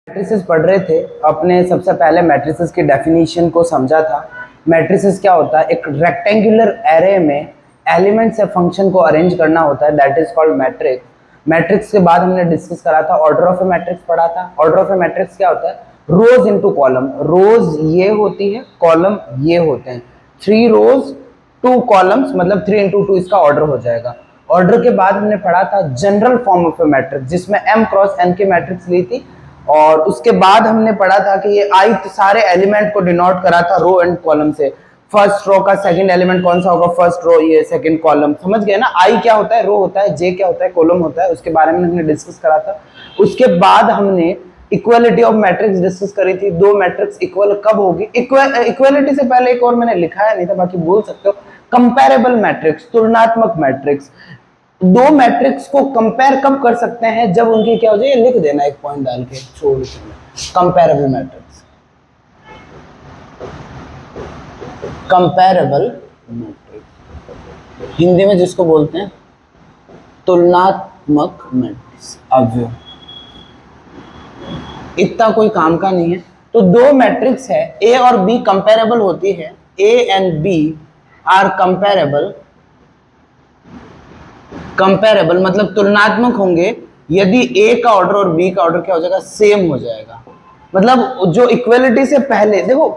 Matrices पढ़ रहे थे। अपने सबसे पहले मैट्रिसेस की डेफिनेशन को समझा था। मैट्रिसेस क्या होता है? एक रेक्टेंगुलर एरे में एलिमेंट्स या फंक्शन को अरेंज करना होता है, that is called matrix. Matrix के बाद हमने डिस्कस करा था, ऑर्डर ऑफ ए मैट्रिक्स पढ़ा था। ऑर्डर ऑफ ए मैट्रिक्स क्या होता है? रोज इनटू कॉलम। रोज ये होती है, कॉलम ये होते हैं। 3 रोज 2 कॉलम्स, मतलब 3 इंटू 2 इसका ऑर्डर हो जाएगा। ऑर्डर के बाद हमने पढ़ा था general form of A matrix, जिसमें m क्रॉस n की मैट्रिक्स ली थी। और उसके बाद हमने पढ़ा था कि ये आई सारे एलिमेंट को डिनोट करा था रो एंड कॉलम से। फर्स्ट रो का सेकंड एलिमेंट कौन सा होगा? फर्स्ट रो, ये सेकंड कॉलम। समझ गए ना? आई क्या होता है? रो होता है। जे क्या होता है? कॉलम होता है। उसके बारे में हमने डिस्कस करा था। उसके बाद हमने इक्वालिटी ऑफ मैट्रिक्स डिस्कस करी थी। दो मैट्रिक्स इक्वल कब होगी? इक्वालिटी से पहले एक और मैंने लिखाया नहीं था, बाकी बोल सकते हो। कंपैरेबल मैट्रिक्स, तुलनात्मक मैट्रिक्स। दो मैट्रिक्स को कंपेयर कब कर सकते हैं? जब उनकी क्या हो जाए, लिख देना एक पॉइंट डाल के, छोड़ comparable matrix. Comparable matrix Hindi में जिसको बोलते हैं तुलनात्मक मैट्रिक्स। अवयव इतना कोई काम का नहीं है। तो दो मैट्रिक्स है, ए और बी कंपैरेबल होती है। A and B are comparable. Comparable मतलब तुलनात्मक होंगे यदि ए का ऑर्डर और बी का ऑर्डर क्या हो जाएगा? सेम हो जाएगा। मतलब जो इक्वलिटी से पहले देखो,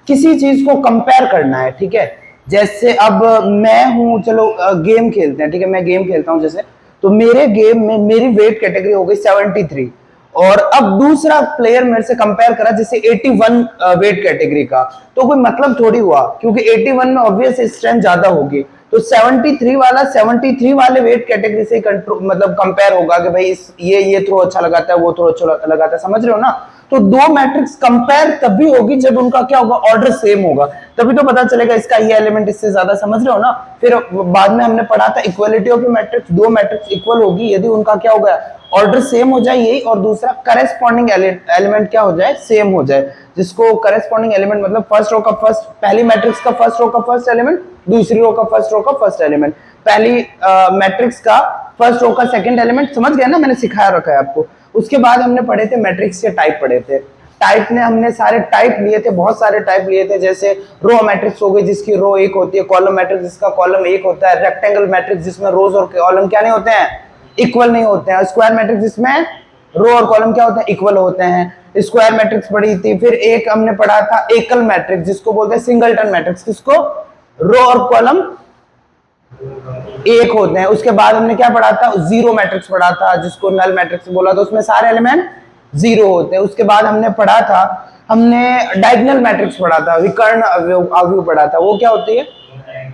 किसी चीज को कंपेयर करना है, ठीक है। जैसे अब मैं हूं, चलो गेम खेलते हैं, ठीक है। मैं गेम खेलता हूं जैसे, तो मेरे गेम में मेरी वेट कैटेगरी हो गई 73, और अब दूसरा प्लेयर मेरे से कंपेयर करा जैसे 81 वेट कैटेगरी का, तो कोई मतलब थोड़ी हुआ, क्योंकि 81 में ऑब्वियस स्ट्रेंथ ज्यादा होगी। तो 73 वाला 73 वाले वेट कैटेगरी से कंट्रोल मतलब कंपेयर होगा कि भाई ये थ्रो अच्छा लगाता है, वो थ्रो अच्छा लगाता है। समझ रहे हो ना? तो दो मैट्रिक्स कंपेयर तभी होगी जब उनका क्या होगा? ऑर्डर सेम होगा। तभी तो पता चलेगा इसका ये एलिमेंट इससे ज्यादा। समझ रहे हो ना? फिर बाद में हमने पढ़ा था इक्वलिटी ऑफ मैट्रिक्स। दो मैट्रिक्स इक्वल होगी यदि उनका क्या होगा? ऑर्डर सेम हो जाए, यही, और दूसरा करेस्पॉन्डिंग एलिमेंट क्या हो जाए? सेम हो जाए। जिसको करेस्पॉन्डिंग एलिमेंट मतलब फर्स्ट रो का फर्स्ट, पहली मैट्रिक्स का फर्स्ट रो का फर्स्ट एलिमेंट, दूसरी रो का फर्स्ट रो का फर्स्ट एलिमेंट, पहली मैट्रिक्स का फर्स्ट रो का सेकंड एलिमेंट। समझ गए ना? मैंने सिखाया रखा है आपको। उसके बाद हमने पढ़े थे मैट्रिक्स के टाइप पढ़े थे। टाइप में हमने सारे टाइप लिए थे, बहुत सारे टाइप लिए थे। जैसे रो मैट्रिक्स हो गई जिसकी रो एक होती है, कॉलम मैट्रिक्स जिसका कॉलम एक होता है, रेक्टेंगल मैट्रिक्स जिसमें रोज और कॉलम क्या नहीं होते हैं? इक्वल नहीं होते हैं, स्क्वायर मैट्रिक्स जिसमें रो और कॉलम क्या होते हैं? इक्वल होते हैं। स्क्वायर मैट्रिक्स पढ़ी थी। फिर एक हमने पढ़ा था एकल मैट्रिक्स, जिसको बोलते हैं सिंगलटन मैट्रिक्स, किसको? रो और कॉलम एक होते हैं। उसके बाद हमने क्या पढ़ा था? जीरो मैट्रिक्स पढ़ा था, जिसको नल मैट्रिक्स बोला था, उसमें सारे एलिमेंट जीरो होते हैं। उसके बाद हमने पढ़ा था, हमने डायगोनल मैट्रिक्स पढ़ा था, विकर्ण अवयव पढ़ा था। वो क्या होती है?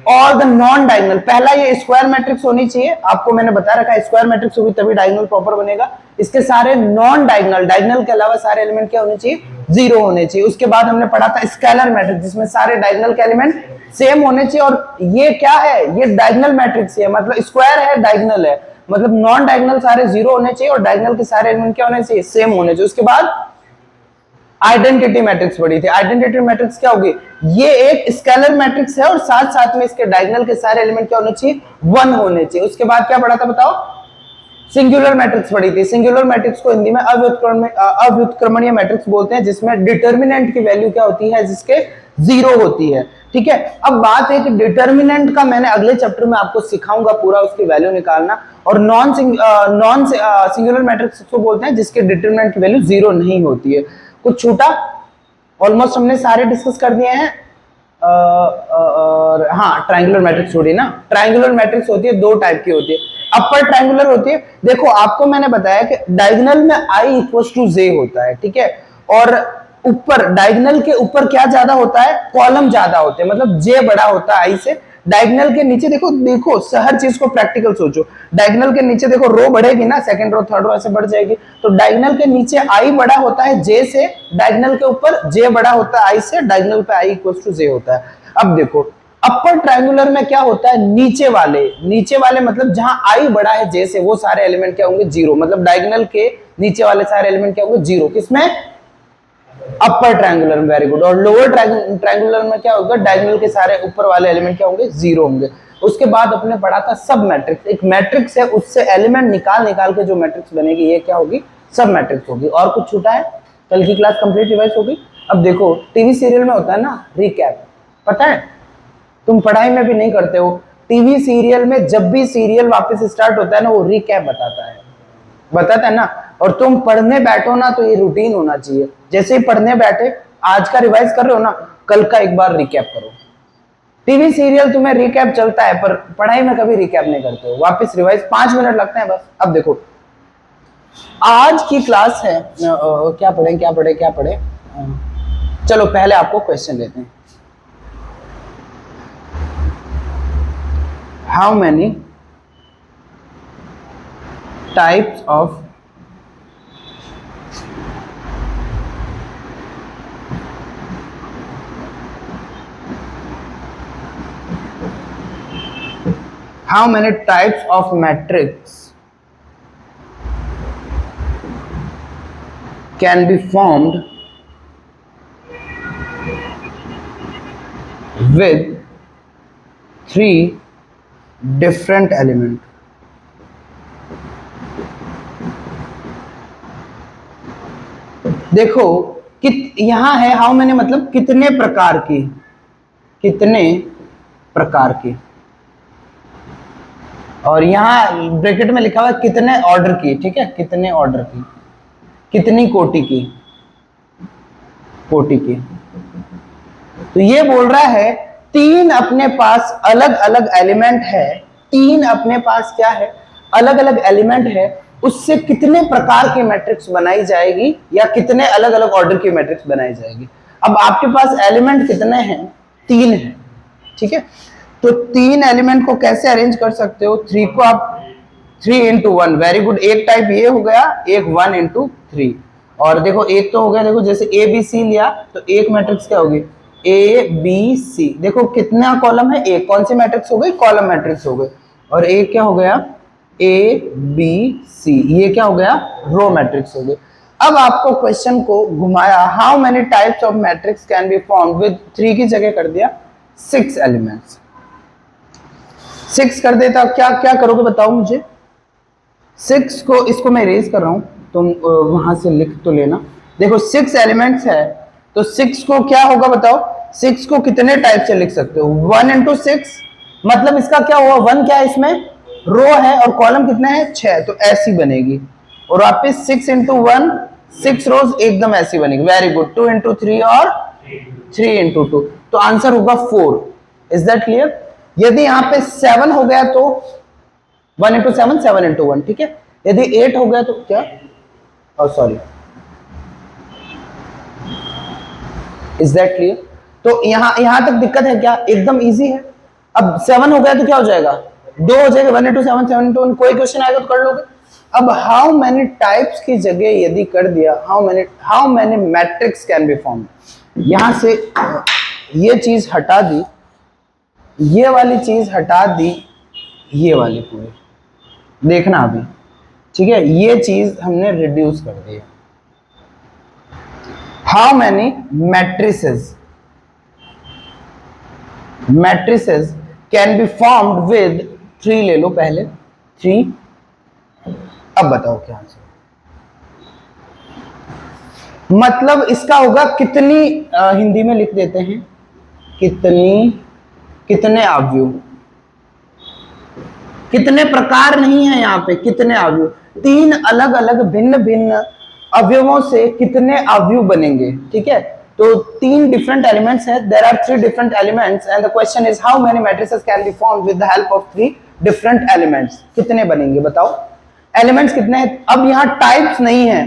और द नॉन डायगोनल। पहला ये स्क्वायर मैट्रिक्स होनी चाहिए, आपको मैंने बता रखा है स्क्वायर मैट्रिक्स होगी तभी डायगोनल प्रॉपर बनेगा। इसके सारे नॉन डायगोनल, डायगोनल के अलावा सारे एलिमेंट क्या होने चाहिए? जीरो होने चाहिए। उसके बाद हमने पढ़ा था स्केलर मैट्रिक्स, जिसमें सारे डायगोनल के एलिमेंट सेम होने चाहिए। और ये क्या है? ये डायगोनल मैट्रिक्स है, मतलब स्क्वायर है, डायगोनल है, मतलब नॉन डायगोनल सारे जीरो होने चाहिए और डायगोनल के सारे एलिमेंट क्या होने चाहिए? सेम होने चाहिए। उसके बाद आइडेंटिटी मैट्रिक्स पढ़ी थी। आइडेंटिटी मैट्रिक्स क्या होगी? ये एक स्केलर मैट्रिक्स है और साथ साथ में इसके डायगोनल के सारे एलिमेंट क्या होने चाहिए? 1 होने चाहिए। उसके बाद क्या पढ़ा था बताओ? सिंगुलर मैट्रिक्स पढ़ी थी। सिंगुलर मैट्रिक्स को हिंदी में अव्युत्क्रमणीय मैट्रिक्स बोलते हैं, जिसमें डिटर्मिनेंट की वैल्यू क्या होती है? जिसके जीरो होती है, ठीक है। अब बात है कि डिटर्मिनेंट का मैंने अगले चैप्टर में आपको सिखाऊंगा पूरा उसकी वैल्यू निकालना। और नॉन सिंगुलर मैट्रिक्स को बोलते हैं जिसके डिटर्मिनेंट की वैल्यू जीरो नहीं होती है। कुछ छूटा? ऑलमोस्ट हमने सारे डिस्कस कर दिए हैं। और हाँ, ट्रायंगुलर मैट्रिक्स छोड़ी ना। ट्रायंगुलर मैट्रिक्स होती है, दो टाइप की होती है। अपर ट्रायंगुलर होती है, देखो आपको मैंने बताया कि डायगोनल में आई इक्वल्स टू जे होता है, ठीक है। और ऊपर डायगोनल के ऊपर क्या ज्यादा होता है? कॉलम ज्यादा होते हैं, मतलब जे बड़ा होता है आई से। डायगोनल के नीचे देखो देखो हर चीज को प्रैक्टिकल सोचो। डायगोनल के नीचे देखो रो बढ़ेगी ना, सेकंड रो थर्ड रो ऐसे बढ़ जाएगी। तो डायगोनल के नीचे आई बड़ा होता है जे से, डायगोनल के ऊपर जे बड़ा होता है आई से, डायगोनल पे आई इक्वल्स टू जे होता है। अब देखो अपर ट्रायंगुलर में क्या होता है? नीचे वाले मतलब जहां आई बड़ा है जे से, वो सारे एलिमेंट क्या होंगे? जीरो। मतलब डायगोनल के नीचे वाले सारे एलिमेंट क्या होंगे? जीरो। किसमें? अपर ट्रायंगुलर में। Very good. और लोअर ट्रायंगुलर में क्या होगा? डायगोनल के सारे ऊपर वाले एलिमेंट क्या होंगे? जीरो होंगे। उसके बाद अपने पढ़ा था सब मैट्रिक्स। एक मैट्रिक्स है, उससे एलिमेंट निकाल के जो मैट्रिक्स बनेगी ये क्या होगी? सब मैट्रिक्स होगी। और कुछ छूटा है? कल की क्लास कंप्लीट रिवाइज हो गई। अब देखो टीवी सीरियल में होता है ना रिकैप, पता है तुम पढ़ाई में भी नहीं करते हो, टीवी सीरियल में जब भी सीरियल वापस स्टार्ट होता है ना वो रिकैप बताता है ना। और तुम पढ़ने बैठो ना तो ये रूटीन होना चाहिए, जैसे ही पढ़ने बैठे आज का रिवाइज कर रहे हो ना कल का एक बार रिकैप करो। टीवी सीरियल तुम्हें रिकैप चलता है पर पढ़ाई में कभी रिकैप नहीं करते हो, वापस रिवाइज 5 मिनट लगते हैं बस। अब देखो आज की क्लास है क्या पढ़े चलो पहले आपको क्वेश्चन लेते हैं। How many types of how many types of matrix can be formed with 3 different elements? देखो यहां है हाउ मैनी मतलब कितने प्रकार की, और यहाँ ब्रैकेट में लिखा हुआ है कितने ऑर्डर की, ठीक है, कितने ऑर्डर की, कितनी कोटि की, तो ये बोल रहा है 3 अपने पास अलग अलग एलिमेंट है, 3 अपने पास क्या है अलग अलग एलिमेंट है, उससे कितने प्रकार की मैट्रिक्स बनाई जाएगी या कितने अलग अलग ऑर्डर की मैट्रिक्स बनाई जाएगी। अब आपके पास एलिमेंट कितने हैं 3 है, ठीक है, तो 3 एलिमेंट को कैसे अरेंज कर सकते हो, 3 को आप 3 into 1, वेरी गुड, एक टाइप ये हो गया, एक 1 into 3, और देखो एक तो हो गया, देखो जैसे ए बी सी लिया तो एक मैट्रिक्स क्या होगी ए बी सी, देखो कितना कॉलम है एक, कौन सी मैट्रिक्स हो गई कॉलम मैट्रिक्स हो गई, और एक क्या हो गया ए बी सी, ये क्या हो गया रो मैट्रिक्स हो गई। अब आपको क्वेश्चन को घुमाया, how many types of matrix can be formed with 3 की जगह कर दिया 6 एलिमेंट्स, 6 कर देता क्या क्या करोगे बताओ मुझे। 6 को इसको मैं इरेज कर रहा हूं, तुम वहां से लिख तो लेना। देखो 6 एलिमेंट्स है तो 6 को क्या होगा बताओ, 6 को कितने टाइप से लिख सकते हो 1 into 6, मतलब इसका क्या हुआ 1 क्या है इसमें रो है और कॉलम कितने हैं 6, तो ऐसी बनेगी, और वापिस 6 into 1 6 रोज एकदम ऐसी बनेगी, वेरी गुड, 2 into 3 और 3 into 2, तो आंसर होगा 4। Is that clear. यदि यहाँ पे 7 हो गया तो 1 into 7 7 into 1, ठीक है, यदि 8 हो गया तो क्या, सॉरी, इज दैट क्लियर। तो यहां तक दिक्कत है क्या, एकदम इजी है। अब 7 हो गया तो क्या हो जाएगा 2 हो जाएगा, 1 into 7 7 into 1, कोई क्वेश्चन आएगा तो कर लोगे। अब हाउ मेनी टाइप्स की जगह यदि कर दिया how many matrix can be form, यहां से ये चीज हटा दी, ये वाली चीज हटा दी, ये वाली पूरी देखना अभी, ठीक है, ये चीज हमने रिड्यूस कर दी है। How many matrices can be formed with 3, ले लो पहले 3, अब बताओ क्या आंसर, मतलब इसका होगा कितनी, हिंदी में लिख देते हैं कितने अवयव, कितने प्रकार नहीं है यहाँ पे, कितने अवयव, 3 अलग अलग भिन्न भिन्न अवयवों से कितने अवयव बनेंगे, ठीक है, तो 3 डिफरेंट एलिमेंट्स हैं, there are 3 different elements and the question is how many matrices can be formed with the help of 3 different elements, कितने बनेंगे बताओ, एलिमेंट्स कितने हैं। अब यहाँ टाइप्स नहीं है,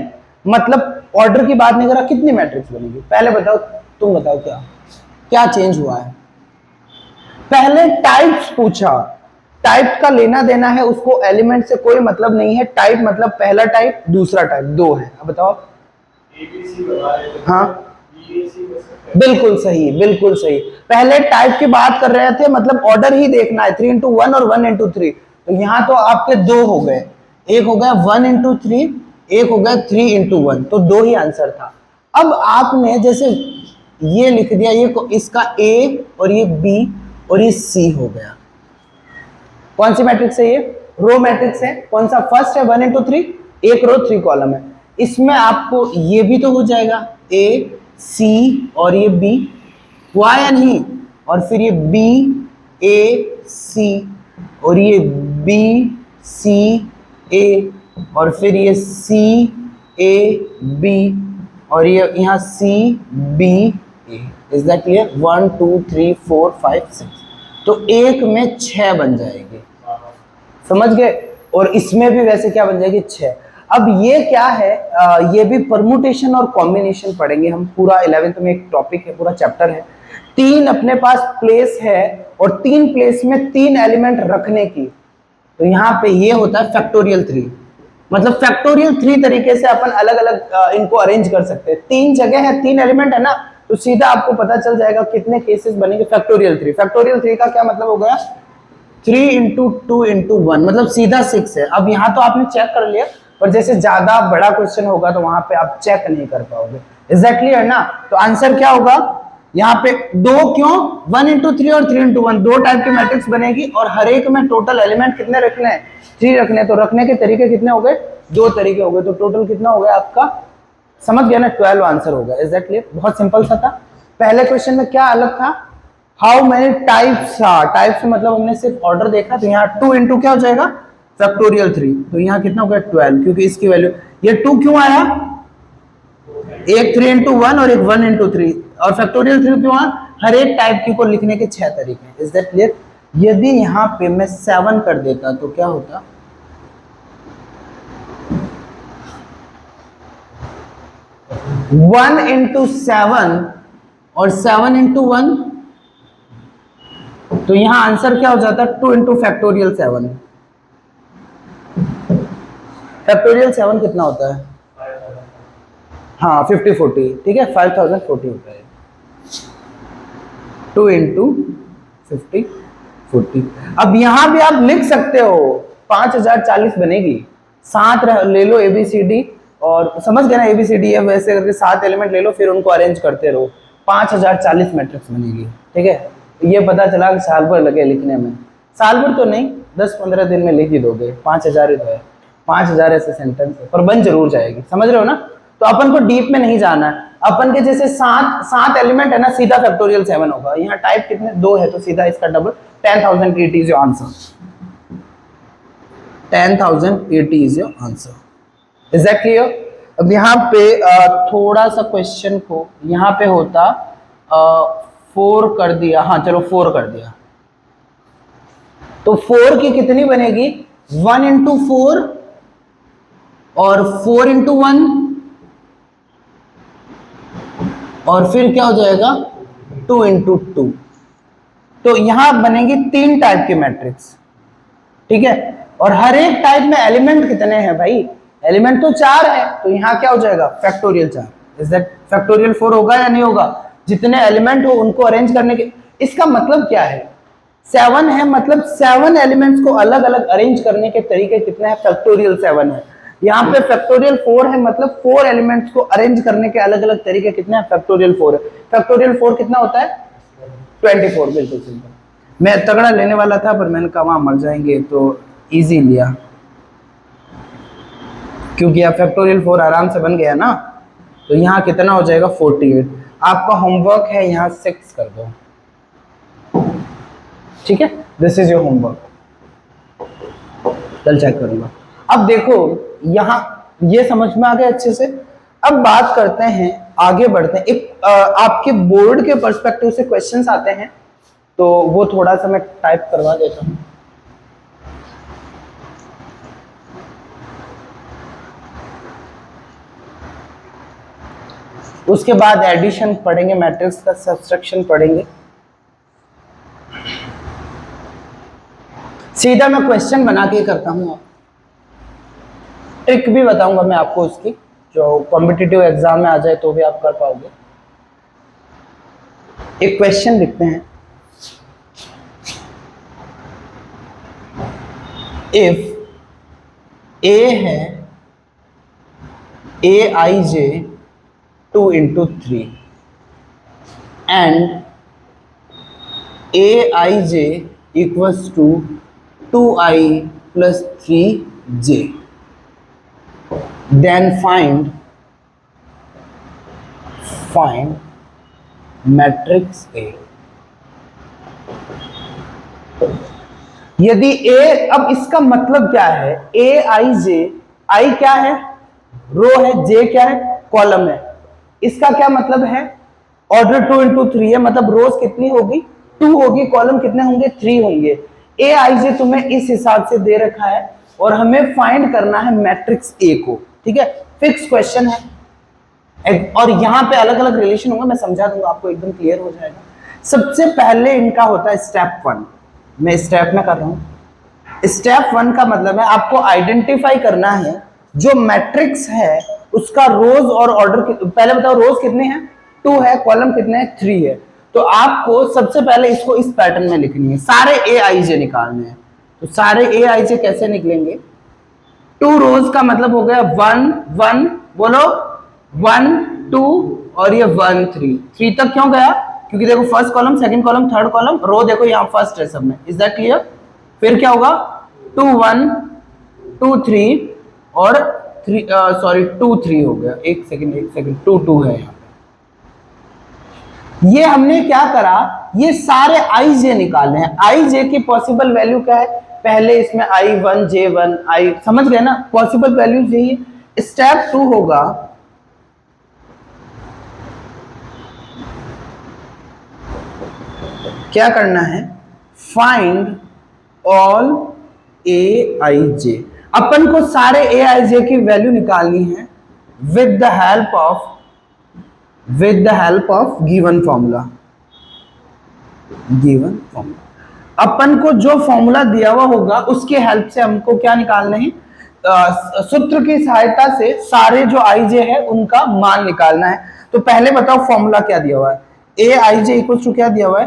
मतलब ऑर्डर की बात नहीं कर रहा, कितनी मैट्रिक्स बनेगी, पहले बताओ, तुम बताओ क्या चेंज हुआ है। पहले टाइप्स पूछा, टाइप का लेना देना है उसको, एलिमेंट से कोई मतलब नहीं है, टाइप मतलब पहला टाइप दूसरा टाइप 2 है। अब बताओ, हाँ बिल्कुल सही, बिल्कुल सही, पहले टाइप की बात कर रहे थे, मतलब ऑर्डर ही देखना है, 3 into 1 और 1 into 3, तो यहां तो आपके 2 हो गए, एक हो गया 1 into 3, एक हो गया 3 into 1, तो 2 ही आंसर था। अब आपने जैसे ये लिख दिया, ये इसका A और ये B और ये C हो गया, कौन सी मैट्रिक्स है ये रो मैट्रिक्स है, कौन सा फर्स्ट है 1 into 3, एक रो 3 कॉलम है, इसमें आपको ये भी तो हो जाएगा ए सी और ये बी, हुआ या नहीं, और फिर ये बी ए सी और ये बी सी ए और फिर ये सी ए बी और ये यहाँ C B A. Is that clear? 1 2 3 4 5 6, तो एक में 6 बन जाएगी, समझ गए? और इसमें भी वैसे क्या बन जाएगी? 6। अब ये क्या है, ये भी परमुटेशन और कॉम्बिनेशन पढ़ेंगे हम, पूरा 11th में एक टॉपिक है, पूरा चैप्टर है। 3 अपने पास प्लेस है और 3 प्लेस में 3 एलिमेंट रखने की, तो यहाँ पे ये होता है फैक्टोरियल 3। मतलब फैक्टोरियल 3 तरीके से अपन अलग अलग इनको अरेंज कर सकते हैं। 3 जगह है, 3 एलिमेंट है ना, तो सीधा आपको पता चल जाएगा कितने केसेस बनेंगे फैक्टोरियल 3। फैक्टोरियल 3 का क्या मतलब हो गया? 3 इंटू 2 इंटू 1, मतलब सीधा 6 है। अब यहाँ तो आपने चेक कर लिया, पर जैसे ज्यादा बड़ा क्वेश्चन होगा तो वहां पे आप चेक नहीं कर पाओगे। एग्जैक्टली है ना? तो आंसर क्या होगा यहाँ पे? 2 क्यों? 1 इंटू 3 और 3 इंटू 1, 2 टाइप की मैट्रिक्स बनेगी और हर एक में टोटल एलिमेंट कितने रखने हैं? 3 रखने हैं। तो रखने के तरीके कितने हो गए? 2 तरीके हो गए, तो टोटल कितना हो गया आपका? समझ गया ना? 12 आंसर होगा। एग्जैक्टली, बहुत सिंपल सा था। पहले क्वेश्चन में क्या अलग था? हाउ मेनी टाइप्स, टाइप्स मतलब हमने सिर्फ ऑर्डर देखा, तो यहाँ 2 इंटू क्या हो जाएगा? फैक्टोरियल 3, तो यहाँ कितना हो गया? 12, क्योंकि इसकी वैल्यू, ये 2 क्यों आया? एक 3 इंटू 1 और एक 1 इंटू 3, और फैक्टोरियल 3 क्यों आया? हर एक टाइप की को लिखने के 6 तरीके हैं। Is that clear? यदि यहाँ पे मैं 7 कर देता तो क्या होता? 1 इंटू 7 और 7 इंटू 1, तो यहां आंसर क्या हो जाता है? 2 इंटू फैक्टोरियल 7। फैक्टोरियल 7 कितना होता है? हाँ 50 40, ठीक है, 5040 होता है। 2 इंटू 50 40। अब यहां भी आप लिख सकते हो 5040 बनेगी। 7 ले लो ABCD, और समझ गए ना? ABCD है, वैसे करके 7 एलिमेंट ले लो, फिर उनको अरेंज करते रहो, 5040 मैट्रिक्स बनेगी। ठीक है, ये पता चला कि साल भर लगे लिखने में। साल भर तो नहीं, 10-15 दिन में लिख ही दोगे। 5000 ही तो है, 5000 ऐसे सेंटेंस है, पर बन जरूर जाएगी। समझ रहे हो ना? तो अपन को डीप में नहीं जाना है। अपन के जैसे 7 एलिमेंट है ना, सीधा फैक्टोरियल 7 होगा। यहाँ टाइप कितने? 2 है, तो सीधा इसका double 10,080 is your answer. 10,080 is your answer. Is that clear? अब यहाँ पे थोड़ा सा क्वेश्चन को यहाँ पे होता 4 कर दिया, हाँ चलो 4 कर दिया, तो 4 की कितनी बनेगी? 1 इंटू 4 और 4 इंटू 1, और फिर क्या हो जाएगा? 2 इंटू 2। तो यहां बनेगी 3 टाइप की मैट्रिक्स, ठीक है, और हर एक टाइप में एलिमेंट कितने हैं भाई? एलिमेंट तो 4 है, तो यहां क्या हो जाएगा? फैक्टोरियल 4। इज दैट फैक्टोरियल 4 होगा या नहीं होगा? जितने एलिमेंट हो उनको अरेंज करने के, इसका मतलब क्या है? 7 है, मतलब 7 एलिमेंट्स को अलग अलग अरेंज करने के तरीके कितने हैं? फैक्टोरियल 7 है। यहाँ पे फैक्टोरियल 4 है, मतलब 4 एलिमेंट्स को अरेंज करने के अलग अलग तरीके कितने हैं? फैक्टोरियल 4 है। फैक्टोरियल 4 कितना होता है? 24। बिल्कुल सिंपल। मैं तगड़ा लेने वाला था, पर मैंने कहा वहां मर जाएंगे, तो इजी लिया, क्योंकि अब फैक्टोरियल 4 आराम से बन गया ना। तो यहाँ कितना हो जाएगा? 48। आपका होमवर्क है, यहाँ 6 कर दो, ठीक है? दिस इज योर होमवर्क, कल चेक करूंगा। अब देखो यहाँ ये समझ में आ गया अच्छे से। अब बात करते हैं, आगे बढ़ते हैं। एक आपके बोर्ड के पर्सपेक्टिव से क्वेश्चंस आते हैं, तो वो थोड़ा सा मैं टाइप करवा देता हूँ। उसके बाद एडिशन पढ़ेंगे, मैट्रिक्स का सब्सट्रैक्शन पढ़ेंगे। सीधा मैं क्वेश्चन बना के करता हूँ, ट्रिक भी बताऊंगा मैं आपको उसकी, जो कॉम्पिटिटिव एग्जाम में आ जाए तो भी आप कर पाओगे। एक क्वेश्चन लिखते हैं, इफ ए है aij 2 into 3 and aij equals to 2i plus 3j, then find matrix A. यदि ए, अब इसका मतलब क्या है, ए आई जे, आई क्या है, रो है, जे क्या है, कॉलम है। इसका क्या मतलब है, ऑर्डर 2 इंटू 3 है, मतलब रोज कितनी होगी, 2 होगी, कॉलम कितने होंगे, 3 होंगे। ए आई जे तुम्हें इस हिसाब से दे रखा है और हमें फाइंड करना है मैट्रिक्स ए को, ठीक है। फिक्स क्वेश्चन है और यहां पे अलग अलग रिलेशन होंगे, मैं समझा दूंगा आपको, एकदम क्लियर हो जाएगा। सबसे पहले इनका होता है स्टेप 1, मैं स्टेप में कर रहा हूं। स्टेप 1 का मतलब है आपको आइडेंटिफाई करना है जो मैट्रिक्स है उसका रोज और ऑर्डर, पहले बताओ रोज कितने हैं, 2 है, कॉलम कितने हैं, 3 है। तो आपको सबसे पहले इसको इस पैटर्न में लिखनी है, सारे ए आई जे निकालने हैं। तो सारे ए आई जे कैसे निकलेंगे, 2 रोज का मतलब हो गया 1 1, बोलो 1 2, और ये 1 3 तक क्यों गया, क्योंकि देखो first column, second column, third column, row देखो यहाँ फर्स्ट है सब में, इज दैट क्लियर। फिर क्या होगा, 2 1 2 3 और 3, सॉरी 2 3 हो गया, एक सेकंड 2 2 है यहाँ पे। ये हमने क्या करा, ये सारे आई जे निकाले हैं। आई जे की पॉसिबल वैल्यू क्या है, पहले इसमें i1 j1 आई, समझ गए ना, पॉसिबल वैल्यूज यही। स्टेप 2 होगा, क्या करना है, फाइंड ऑल ए आई जे। अपन को सारे ए आई जे की वैल्यू निकालनी है with the help of given formula. अपन को जो फॉर्मूला दिया हुआ होगा उसके हेल्प से हमको क्या निकालना है, सूत्र की सहायता से सारे जो आई जे है उनका मान निकालना है। तो पहले बताओ फॉर्मूला क्या दिया हुआ है, ए आई जे इक्वल टू क्या दिया हुआ है,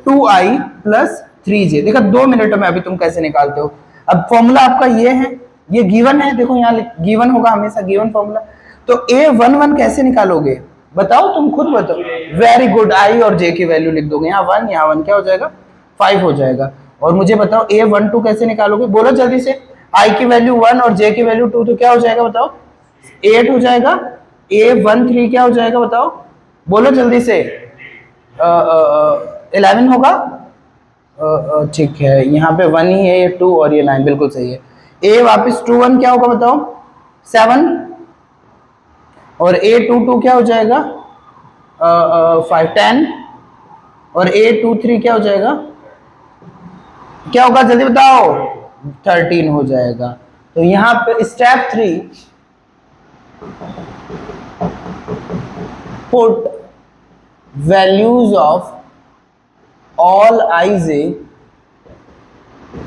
2i प्लस 3j। देखो 2 मिनट में अभी तुम कैसे निकालते हो। अब फॉर्मूला आपका ये है, ये गिवन है, देखो यहाँ गिवन होगा हमेशा, गिवन फॉर्मूला। तो a11 कैसे निकालोगे, बताओ, तुम खुद बताओ। वेरी गुड, आई और जे की वैल्यू लिख दोगे, यहाँ 1 यहाँ 1 क्या हो जाएगा, 5 हो जाएगा। और मुझे बताओ a12 कैसे निकालोगे, बोलो जल्दी से। आई की वैल्यू 1 और जे की वैल्यू 2, तो क्या हो जाएगा बताओ, 8 हो जाएगा। a13 क्या हो जाएगा बताओ, बोलो जल्दी से। 11 होगा, ठीक है, यहाँ पे 1 ही है, ये 2 और ये 9, बिल्कुल सही है। a वापस 2 1 क्या होगा बताओ, 7, और a22 क्या हो जाएगा, 5 10, और a23 क्या हो जाएगा, क्या होगा जल्दी बताओ, 13 हो जाएगा। तो यहाँ पे step 3, put values of all I J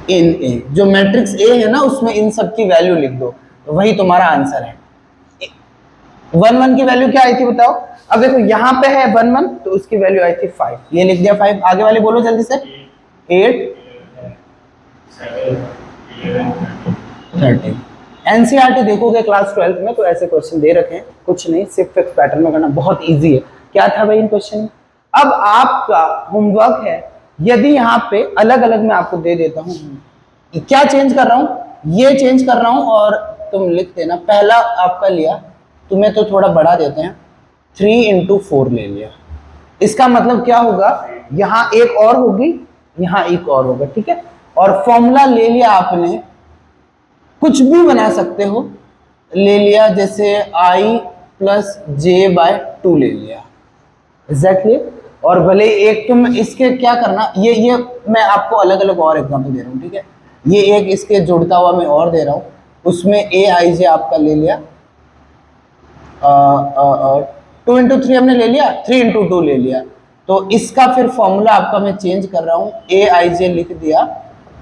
in A. जो मैट्रिक्स ए है ना उसमें इन सब की वैल्यू लिख दो, तो वही तुम्हारा आंसर है। 1 1 की वैल्यू क्या आई थी बताओ, अब देखो यहाँ पे है 1 1, तो उसकी वैल्यू आई थी 5, ये लिख दिया 5। आगे वाले बोलो जल्दी से, 8 13। एनसीईआरटी देखोगे क्लास 12 में तो ऐसे क्वेश्चन दे रखे हैं, कुछ नहीं, सिर्फ फिक्स पैटर्न में करना, बहुत इजी है। क्या था भाई इन क्वेश्चन में। अब आपका होमवर्क है, यदि यहाँ पे अलग अलग मैं आपको दे देता हूँ, क्या चेंज कर रहा हूँ, ये चेंज कर रहा हूँ, और तुम लिख देना। पहला आपका लिया, तुम्हें तो थोड़ा बढ़ा देते हैं, 3 इंटू 4 ले लिया। इसका मतलब क्या होगा, यहाँ एक और होगी, यहाँ एक और होगा, ठीक है। और फॉर्मूला ले लिया आपने, कुछ भी बना सकते हो, ले लिया जैसे i प्लस जे बाय 2 ले लिया, एग्जैक्टली। और भले एक तुम इसके क्या करना, ये मैं आपको अलग अलग और एग्जाम्पल दे रहा हूँ, ठीक है। ये एक इसके जुड़ता हुआ मैं और दे रहा हूँ, उसमें ए आई जे आपका ले लिया, 2 इंटू 3 हमने ले लिया, 3 इंटू 2 ले लिया। तो इसका फिर फॉर्मूला आपका मैं चेंज कर रहा हूँ, ए आई जे लिख दिया,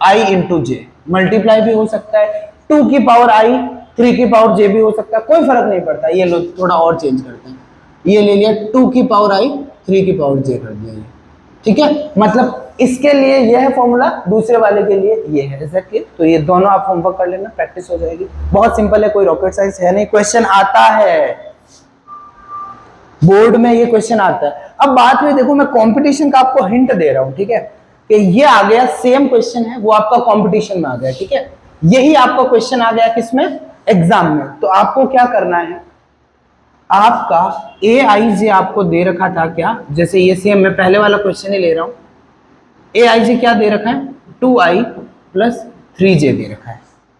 आई इंटू जे, मल्टीप्लाई भी हो सकता है, 2 की पावर आई, 3 की पावर जे भी हो सकता है, कोई फर्क नहीं पड़ता। ये लो थोड़ा और चेंज करते हैं, ये ले लिया 2 की पावर आई, 3 की पावर जे कर दिया, ठीक है। मतलब इसके लिए यह है फॉर्मूला, दूसरे वाले के लिए ये है, एग्जैक्टली। तो ये दोनों आप होमवर्क कर लेना, प्रैक्टिस हो जाएगी। बहुत सिंपल है, कोई रॉकेट साइंस है नहीं, क्वेश्चन आता है बोर्ड में, ये क्वेश्चन आता है। अब बात में देखो, मैं कंपटीशन का आपको हिंट दे रहा हूं, ठीक है, कि ये आ गया सेम क्वेश्चन है, वो आपका कंपटीशन में आ गया, ठीक है। यही आपका क्वेश्चन आ गया किसमें, एग्जाम में। तो आपको क्या करना है, आपका ए आई जे आपको दे रखा था क्या, जैसे ये सेम मैं पहले वाला क्वेश्चन ही ले रहा हूं, ए आई जे क्या दे रखा है, 2i प्लस 3j दे रखा है,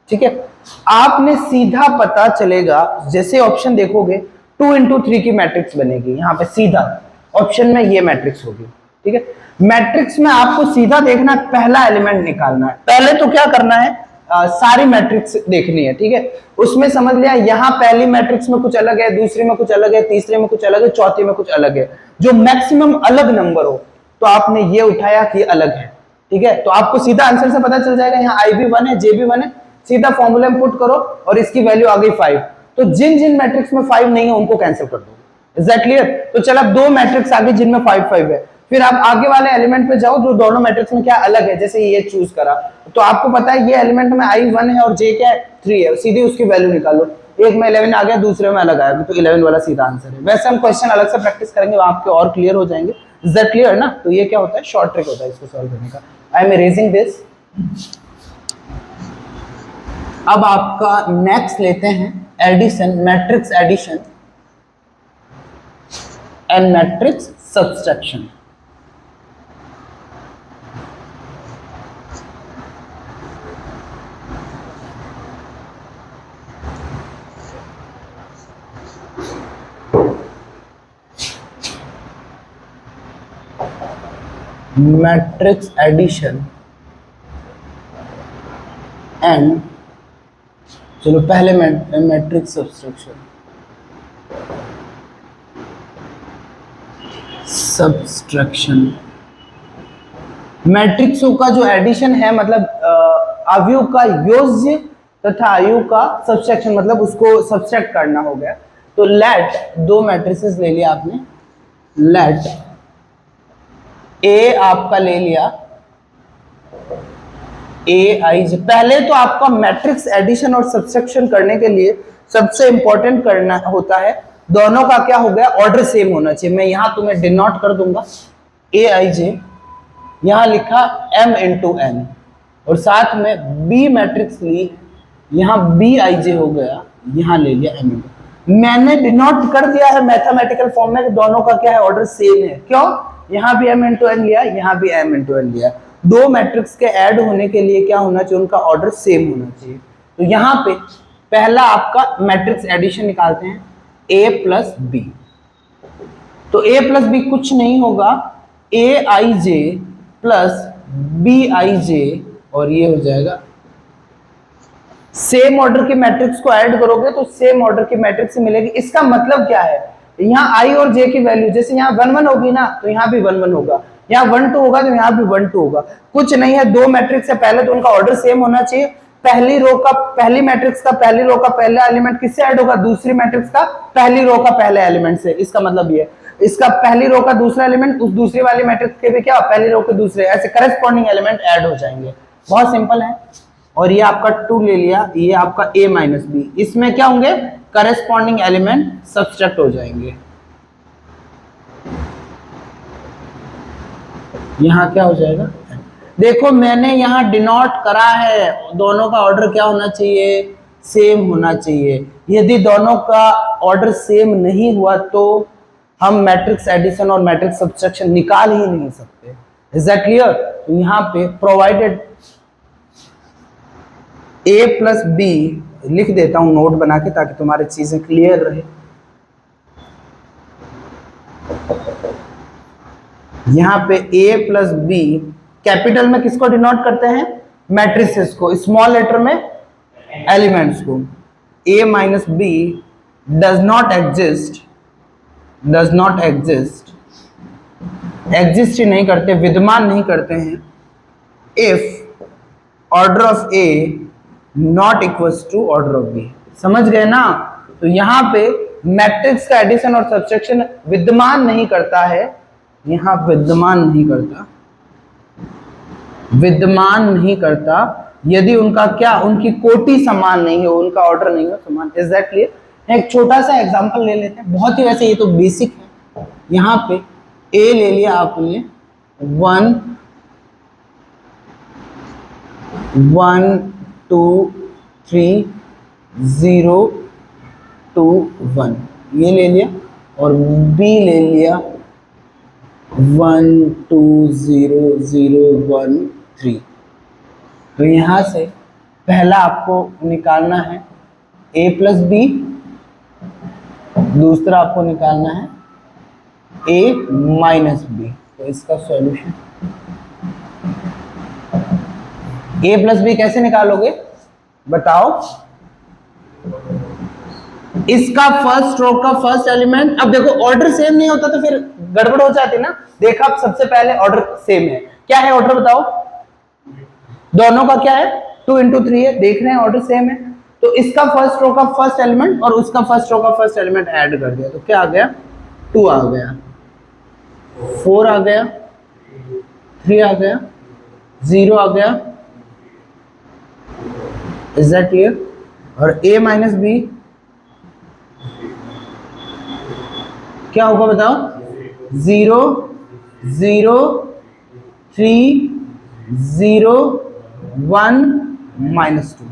ठीक है। आपने सीधा पता चलेगा, जैसे ऑप्शन देखोगे 2 इंटू 3 की मैट्रिक्स बनेगी, यहाँ पे सीधा ऑप्शन में ये मैट्रिक्स होगी, ठीक है। मैट्रिक्स में आपको सीधा देखना, पहला एलिमेंट निकालना है। पहले तो क्या करना है, सारी मैट्रिक्स देखनी है, ठीक है। उसमें समझ लिया, यहाँ पहली मैट्रिक्स में कुछ अलग है, दूसरी में कुछ अलग है, तीसरे में कुछ अलग है, चौथी में कुछ अलग है, जो मैक्सिमम अलग नंबर हो तो आपने ये उठाया कि अलग है, ठीक है। तो आपको सीधा आंसर से पता चल जाएगा, यहाँ आई भी 1 है, जे भी 1 है, सीधा फॉर्मूले में पुट करो और इसकी वैल्यू आ गई 5। तो जिन जिन मैट्रिक्स में 5 नहीं है उनको कैंसिल कर दो। Is that clear? तो चल अब दो मैट्रिक्स आगे जिनमें 5 5 है, फिर आप आगे वाले एलिमेंट पे जाओ जो दोनों मैट्रिक्स में क्या अलग है, जैसे ये चूज करा तो आपको पता है ये एलिमेंट में आई 1 है और जे क्या है 3 है, सीधे उसकी वैल्यू निकालो। एक में 11 आ गया, दूसरे में अलग आया, तो 11 वाला सीधा आंसर है। वैसे हम क्वेश्चन अलग से प्रैक्टिस करेंगे, आपके और क्लियर हो जाएंगे। इज दैट क्लियर ना? तो ये क्या होता है, शॉर्ट ट्रिक होता है इसको सॉल्व करने का। I am erasing this. अब आपका नेक्स्ट लेते हैं addition, matrix addition and matrix subtraction. Matrix addition and, चलो पहले मैट्रिक्स सब्सट्रैक्शन। मैट्रिक्सों का जो एडिशन है, मतलब अवयव का योज्य तथा अवयव का सब्सट्रैक्शन, मतलब उसको सब्सट्रैक्ट करना हो गया। तो लेट दो मैट्रिसेस ले लिया आपने, लेट ए आपका ले लिया ए आई जे। पहले तो आपका मैट्रिक्स एडिशन और सब्सट्रैक्शन करने के लिए सबसे इंपॉर्टेंट करना होता है, दोनों का क्या हो गया, ऑर्डर सेम होना चाहिए। मैं यहां तुम्हें डिनोट कर दूंगा ए आई जे, यहां लिखा m इंटू एन, और साथ में बी मैट्रिक्स ली, यहां बी आई जे हो गया, यहां ले लिया m इंटू। मैंने डिनोट कर दिया है मैथमेटिकल फॉर्म में कि दोनों का क्या है, ऑर्डर सेम है। क्यों? यहां भी m इंटू एन लिया, यहां भी m इंटू एन लिया। दो मैट्रिक्स के ऐड होने के लिए क्या होना चाहिए, उनका ऑर्डर सेम होना चाहिए। तो यहां पे पहला आपका मैट्रिक्स एडिशन निकालते हैं, a प्लस बी। तो a प्लस बी कुछ नहीं होगा, ए आई जे प्लस बी आई जे, और ये हो जाएगा, सेम ऑर्डर के मैट्रिक्स को ऐड करोगे तो सेम ऑर्डर की मैट्रिक्स मिलेगी। इसका मतलब क्या है, यहाँ आई और जे की वैल्यू, जैसे यहाँ 1 1 होगी ना, तो यहाँ भी 1 1 होगा, यहाँ 1 2 होगा तो यहाँ भी 1 2 होगा। कुछ नहीं है, दो मैट्रिक्स है, पहले तो उनका ऑर्डर सेम होना चाहिए। पहली रो का, पहली मैट्रिक्स का पहली रो का पहला एलिमेंट किससे ऐड होगा, दूसरी मैट्रिक्स का पहली रो का पहले एलिमेंट से। इसका मतलब ये, इसका पहली रो का दूसरा एलिमेंट उस दूसरी वाली मैट्रिक्स के भी क्या, पहली रो के दूसरे, ऐसे करस्पॉन्डिंग एलिमेंट ऐड हो जाएंगे। बहुत सिंपल है। और ये आपका 2 ले लिया, ये आपका a माइनस बी, इसमें क्या होंगे, करस्पॉन्डिंग एलिमेंट सब्सट्रैक्ट हो जाएंगे। यहां क्या हो जाएगा, देखो मैंने यहां डिनोट करा है, दोनों का ऑर्डर क्या होना चाहिए, सेम होना चाहिए। यदि दोनों का ऑर्डर सेम नहीं हुआ तो हम मैट्रिक्स एडिशन और मैट्रिक्स सब्सट्रैक्शन निकाल ही नहीं सकते। Is that clear? यहां पे प्रोवाइडेड a प्लस बी, लिख देता हूं नोट बना के ताकि तुम्हारी चीजें क्लियर रहे। यहां पे a प्लस बी, कैपिटल में किसको डिनोट करते हैं, मैट्रिसेस को, स्मॉल लेटर में एलिमेंट्स को। a minus B does not exist, does not exist, exist ही नहीं करते, विद्यमान नहीं करते हैं, if order of a not equals to order of B. समझ गए ना? तो यहां पे मैट्रिक्स का एडिशन और सब्सट्रैक्शन विद्यमान नहीं करता है, यहां विद्यमान नहीं करता, विद्यमान नहीं करता यदि उनका क्या, उनकी कोटि समान नहीं हो, उनका ऑर्डर नहीं हो समान। Is that clear? एक छोटा सा एग्जांपल ले लेते हैं, बहुत ही, वैसे ये तो बेसिक है। यहां पे a ले लिया आपने 1 1 2 3 0 2 1, ये ले लिया, और B ले लिया 1 2 0 0 1 3। तो यहां से पहला आपको निकालना है A प्लस बी, दूसरा आपको निकालना है A माइनस बी। तो इसका सॉल्यूशन A प्लस बी कैसे निकालोगे बताओ। इसका फर्स्ट रो का फर्स्ट एलिमेंट, अब देखो ऑर्डर सेम नहीं होता तो फिर गड़बड़ हो जाती ना। देखा अब सबसे पहले ऑर्डर सेम है, क्या है ऑर्डर बताओ, दोनों का क्या है 2 into 3 है, देख रहे हैं ऑर्डर सेम है। तो इसका फर्स्ट रो का फर्स्ट एलिमेंट और उसका फर्स्ट रो का फर्स्ट एलिमेंट ऐड कर दिया तो क्या आ गया 2 आ गया, 4 आ गया, 3 आ गया, 0 आ गया। Is that clear? और A माइनस बी क्या होगा बताओ, 0 0 3 0 1 -2।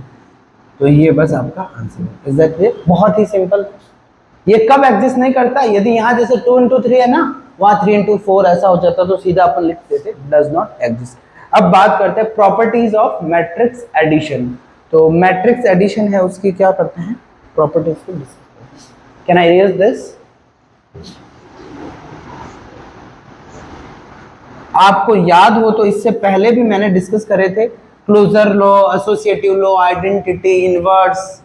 तो ये बस आपका आंसर है। Is that clear? बहुत ही सिंपल। ये कब एग्जिस्ट नहीं करता, यदि यहां जैसे 2 into 3 है ना, वहां 3 into 4 ऐसा हो जाता तो सीधा अपन लिख देते डज नॉट एग्जिस्ट। अब बात करते हैं प्रॉपर्टीज ऑफ मैट्रिक्स एडिशन। तो मैट्रिक्स एडिशन है उसकी क्या करते हैं प्रॉपर्टीज को discuss. Can I erase this? आपको याद हो तो इससे पहले भी मैंने डिस्कस करे थे closure law, associative law, identity, inverse.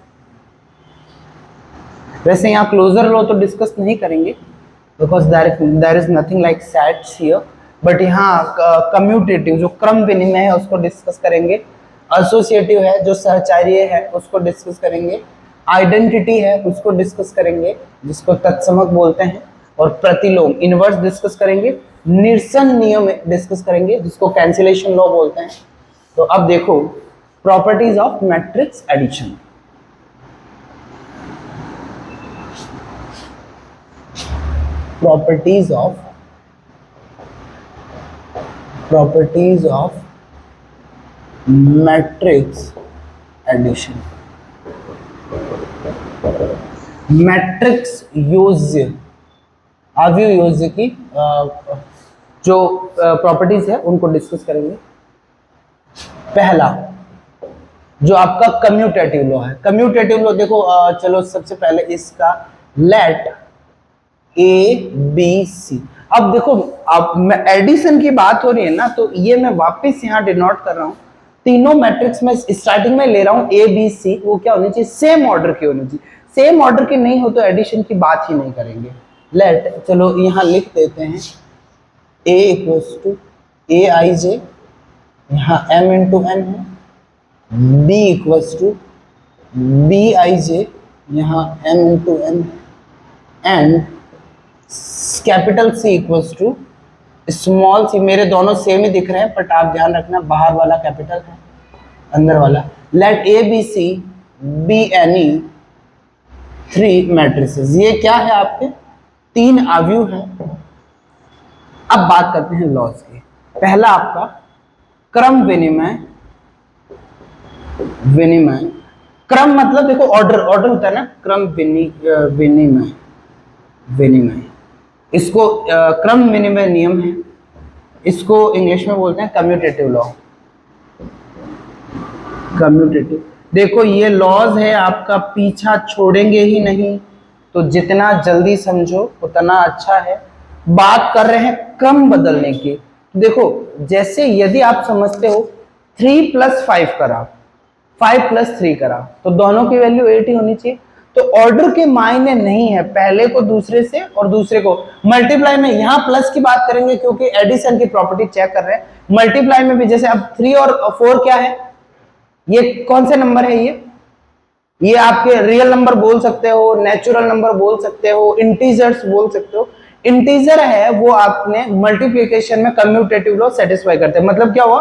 वैसे यहाँ क्लोजर लॉ तो डिस्कस नहीं करेंगे because there is nothing like sets here, but यहाँ कम्यूटेटिव जो क्रम विनिमय है उसको डिस्कस करेंगे, एसोसिएटिव है जो सहचार्य है उसको डिस्कस करेंगे, आइडेंटिटी है उसको डिस्कस करेंगे जिसको तत्समक बोलते हैं, और प्रतिलोम इनवर्स डिस्कस करेंगे, निरसन नियम डिस्कस करेंगे जिसको कैंसिलेशन लॉ बोलते हैं। तो अब देखो properties of matrix addition. properties of matrix addition। Matrix योज्य अवयव योज्य की जो प्रॉपर्टीज है उनको डिस्कस करेंगे। पहला जो आपका कम्यूटेटिव लॉ है, कम्यूटेटिव लॉ देखो चलो सबसे पहले इसका लेट A B C। अब देखो अब एडिशन की बात हो रही है ना, तो ये मैं वापस यहाँ डिनोट कर रहा हूँ, तीनों मैट्रिक्स में स्टार्टिंग में ले रहा हूँ A B C, वो क्या होनी चाहिए सेम ऑर्डर की होनी चाहिए। सेम ऑर्डर की नहीं हो तो एडिशन की बात ही नहीं करेंगे। लेट चलो यहाँ लिख देते हैं A equals to A I J, यहाँ M इंटू N है, B equals to B I J, यहाँ M into N, and capital C equals to small c। मेरे दोनों सेम ही दिख रहे हैं बट आप ध्यान रखना बाहर वाला कैपिटल है अंदर वाला। Let A B C be any 3 matrices. ये क्या है आपके 3 अवयव हैं। अब बात करते हैं लॉज की। पहला आपका क्रम विनिमय, विनिमय क्रम मतलब देखो ऑर्डर, ऑर्डर होता है ना, क्रम विनिमय, विनिमय इसको क्रम विनिमय नियम है, इसको इंग्लिश में बोलते हैं कम्यूटेटिव लॉ। कम्यूटेटिव देखो ये लॉज है आपका, पीछा छोड़ेंगे ही नहीं, तो जितना जल्दी समझो उतना अच्छा है। बात कर रहे हैं क्रम बदलने की। देखो जैसे यदि आप समझते हो 3 + 5 करा, 5 + 3 करा, तो दोनों की वैल्यू 8 ही होनी चाहिए। तो ऑर्डर के मायने नहीं है पहले को दूसरे से और दूसरे को मल्टीप्लाई में। यहां प्लस की बात करेंगे क्योंकि एडिशन की प्रॉपर्टी चेक कर रहे हैं। मल्टीप्लाई में भी जैसे अब 3 और 4 क्या है, ये कौन से नंबर है, ये आपके रियल नंबर बोल सकते हो, नेचुरल नंबर बोल सकते हो, इंटीजर्स बोल सकते हो। इंटीजर है वो आपने मल्टीप्लिकेशन में कम्यूटेटिव लॉ सेटिस्फाई करते हैं। मतलब क्या हुआ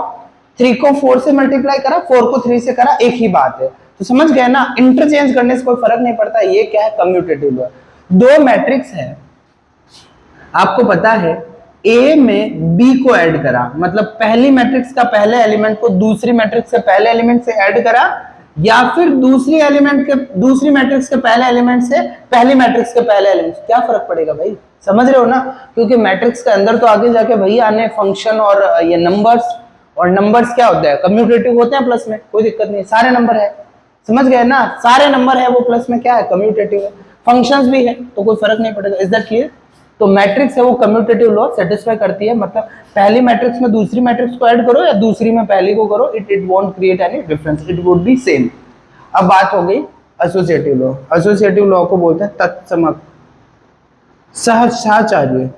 3 को 4 से मल्टीप्लाई करा, 4 को 3 से करा, एक ही बात है। तो समझ गए ना, इंटरचेंज करने से कोई फर्क नहीं पड़ता। ये क्या है कम्यूटेटिव लॉ। 2 मैट्रिक्स है, आपको पता है A में B को ऐड करा, मतलब पहली मैट्रिक्स का पहले एलिमेंट को दूसरी मैट्रिक्स के पहले एलिमेंट से ऐड करा, या फिर दूसरी मैट्रिक्स के पहले एलिमेंट से पहली मैट्रिक्स के पहले एलिमेंट, क्या फर्क पड़ेगा भाई, समझ रहे हो ना? क्योंकि मैट्रिक्स के अंदर तो आगे जाके वही आने फंक्शन और ये नंबर्स, और नंबर्स क्या होता है, कम्यूटेटिव होते हैं प्लस में, कोई दिक्कत नहीं, सारे नंबर है, समझ गए ना, सारे नंबर है वो प्लस में क्या है, कम्यूटेटिव है, फंक्शंस भी है, तो कोई फर्क नहीं पड़ेगा। Is that clear? तो मैट्रिक्स है वो कम्यूटेटिव लॉ सेटिस्फाई करती है, मतलब पहली मैट्रिक्स में दूसरी मैट्रिक्स को ऐड करो या दूसरी में पहली को करो, it won't create any difference, it would be same. अब बात हो गई एसोसिएटिव लॉ। एसोसिएटिव लॉ को बोलते हैं तत्समक सहचार्य,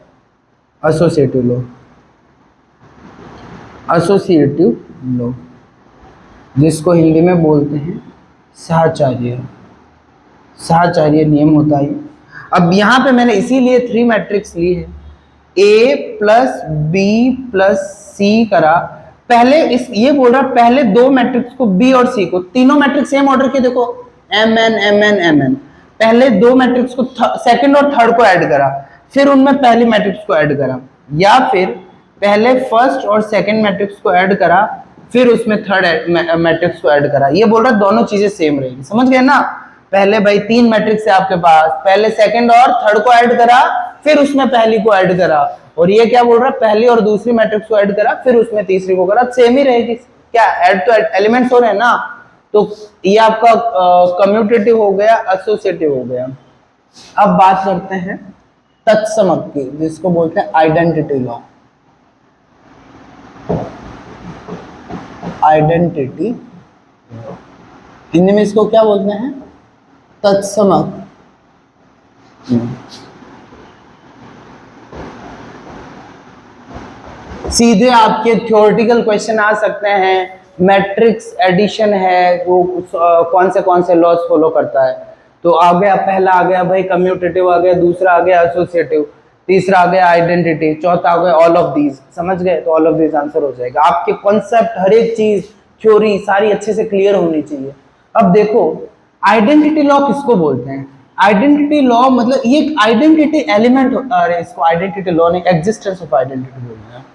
एसोसिएटिव लॉ, एसोसिएटिव लॉ जिसको हिंदी में बोलते हैं सहचार्य, सहचार्य नियम होता है। अब यहां पे मैंने इसीलिए 3 मैट्रिक्स ली है, A प्लस बी प्लस सी करा, पहले इस ये बोल रहा पहले 2 मैट्रिक्स को B और C को, तीनों मैट्रिक्स सेम ऑर्डर के, देखो MN, पहले 2 मैट्रिक्स को सेकंड और थर्ड को ऐड करा, फिर उनमें पहली मैट्रिक्स को ऐड करा, या फिर पहले फर्स्ट और सेकंड मैट्रिक्स को ऐड करा, फिर उसमें थर्ड मैट्रिक्स को ऐड करा। ये बोल रहा दोनों चीजें सेम रहेगी, समझ गए ना? पहले भाई 3 मैट्रिक्स है आपके पास, पहले सेकंड और थर्ड को ऐड करा, फिर उसमें पहली को ऐड करा, और ये क्या बोल रहा है, पहली और दूसरी मैट्रिक्स को ऐड करा, फिर उसमें तीसरी को करा, सेम ही रहेगी, क्या ऐड तो एलिमेंट्स हो रहे हैं ना। तो ये आपका कम्यूटेटिव हो गया, एसोसिएटिव हो गया। अब बात करते हैं तत्समक की, जिसको बोलते हैं आइडेंटिटी लॉ। आइडेंटिटी हिंदी में इसको क्या बोलते हैं, तत्समक। सीधे आपके थ्योरेटिकल क्वेश्चन आ सकते हैं, मैट्रिक्स एडिशन है वो कौन से लॉज फॉलो करता है, तो आ गया, पहला आ गया भाई कम्यूटेटिव आ गया, दूसरा आ गया एसोसिएटिव, तीसरा आ गया आइडेंटिटी, चौथा आ गया ऑल ऑफ दीज, समझ गए? तो ऑल ऑफ दीज आंसर हो जाएगा। आपके कॉन्सेप्ट, हर एक चीज, थ्योरी सारी अच्छे से क्लियर होनी चाहिए। अब देखो आइडेंटिटी लॉ किसको बोलते हैं? आइडेंटिटी लॉ मतलब ये एक आइडेंटिटी एलिमेंट, अरे इसको आइडेंटिटी लॉ नहीं, एग्जिस्टेंस ऑफ आइडेंटिटी बोलते हैं,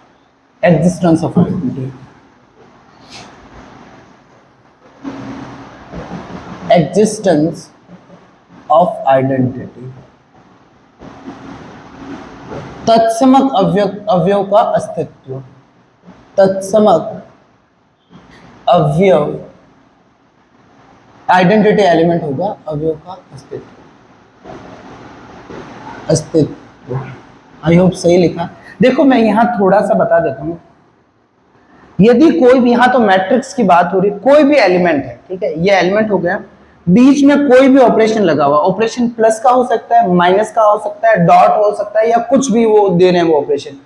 existence of identity, existence of identity, तत्समक अवयव का अस्तित्व, तत्समक अवयव, आइडेंटिटी एलिमेंट होगा अवयव का अस्तित्व, अस्तित्व, आई होप सही लिखा। देखो मैं यहां थोड़ा सा बता देता हूं, यदि कोई भी, यहां तो मैट्रिक्स की बात हो रही, कोई भी एलिमेंट है, ठीक है, ये एलिमेंट हो गया, बीच में कोई भी ऑपरेशन लगा हुआ, ऑपरेशन प्लस का हो सकता है, माइनस का हो सकता है, डॉट हो सकता है, या कुछ भी वो दे रहे हैं वो ऑपरेशन,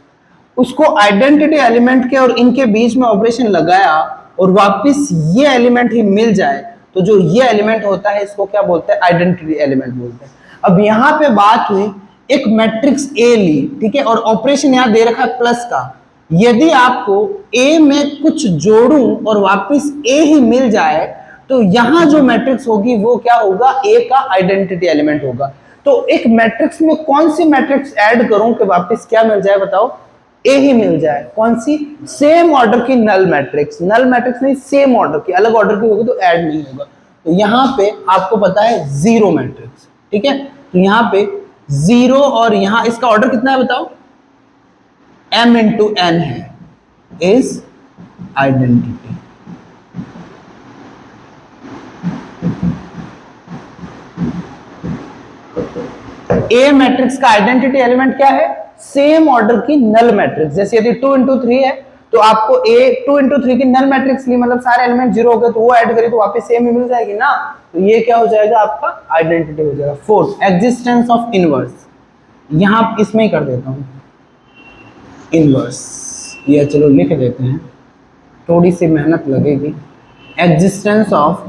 उसको आइडेंटिटी एलिमेंट के और इनके बीच में ऑपरेशन लगाया और वापस ये एलिमेंट ही मिल जाए, तो जो ये एलिमेंट होता है इसको क्या बोलते हैं, आइडेंटिटी एलिमेंट बोलते हैं। अब यहां पे बात हुई, एक मैट्रिक्स ए ली, ठीक है, और ऑपरेशन यहां दे रखा है प्लस का, यदि आपको ए में कुछ जोड़ूं और वापस ए ही मिल जाए, तो यहां जो मैट्रिक्स होगी वो क्या होगा, ए का आइडेंटिटी एलिमेंट होगा। तो एक मैट्रिक्स में कौन सी मैट्रिक्स ऐड करूं कि वापस क्या मिल जाए, बताओ, ए ही मिल जाए, कौन सी, सेम ऑर्डर की नल मैट्रिक्स, नल मैट्रिक्स नहीं, सेम ऑर्डर की, अलग ऑर्डर की होगी तो ऐड नहीं होगा। तो यहां पे आपको पता है जीरो मैट्रिक्स, ठीक है, तो यहां पे जीरो, और यहां इसका ऑर्डर कितना है बताओ, m इंटू एन है, इज आइडेंटिटी। ए मैट्रिक्स का आइडेंटिटी एलिमेंट क्या है, सेम ऑर्डर की नल मैट्रिक्स, जैसे यदि 2 इंटू 3 है तो आपको ए 2 इंटू 3 की नल मैट्रिक्स ली, मतलब सारे एलिमेंट जीरो हो गए, तो वो ऐड करी तो वापस सेम ही मिल जाएगी ना, तो ये क्या हो जाएगा, आपका आइडेंटिटी हो जाएगा। फोर्थ, एग्जिस्टेंस ऑफ इनवर्स, यहां इसमें ही कर देता हूं इनवर्स, ये चलो लिख देते हैं, थोड़ी सी मेहनत लगेगी। एग्जिस्टेंस ऑफ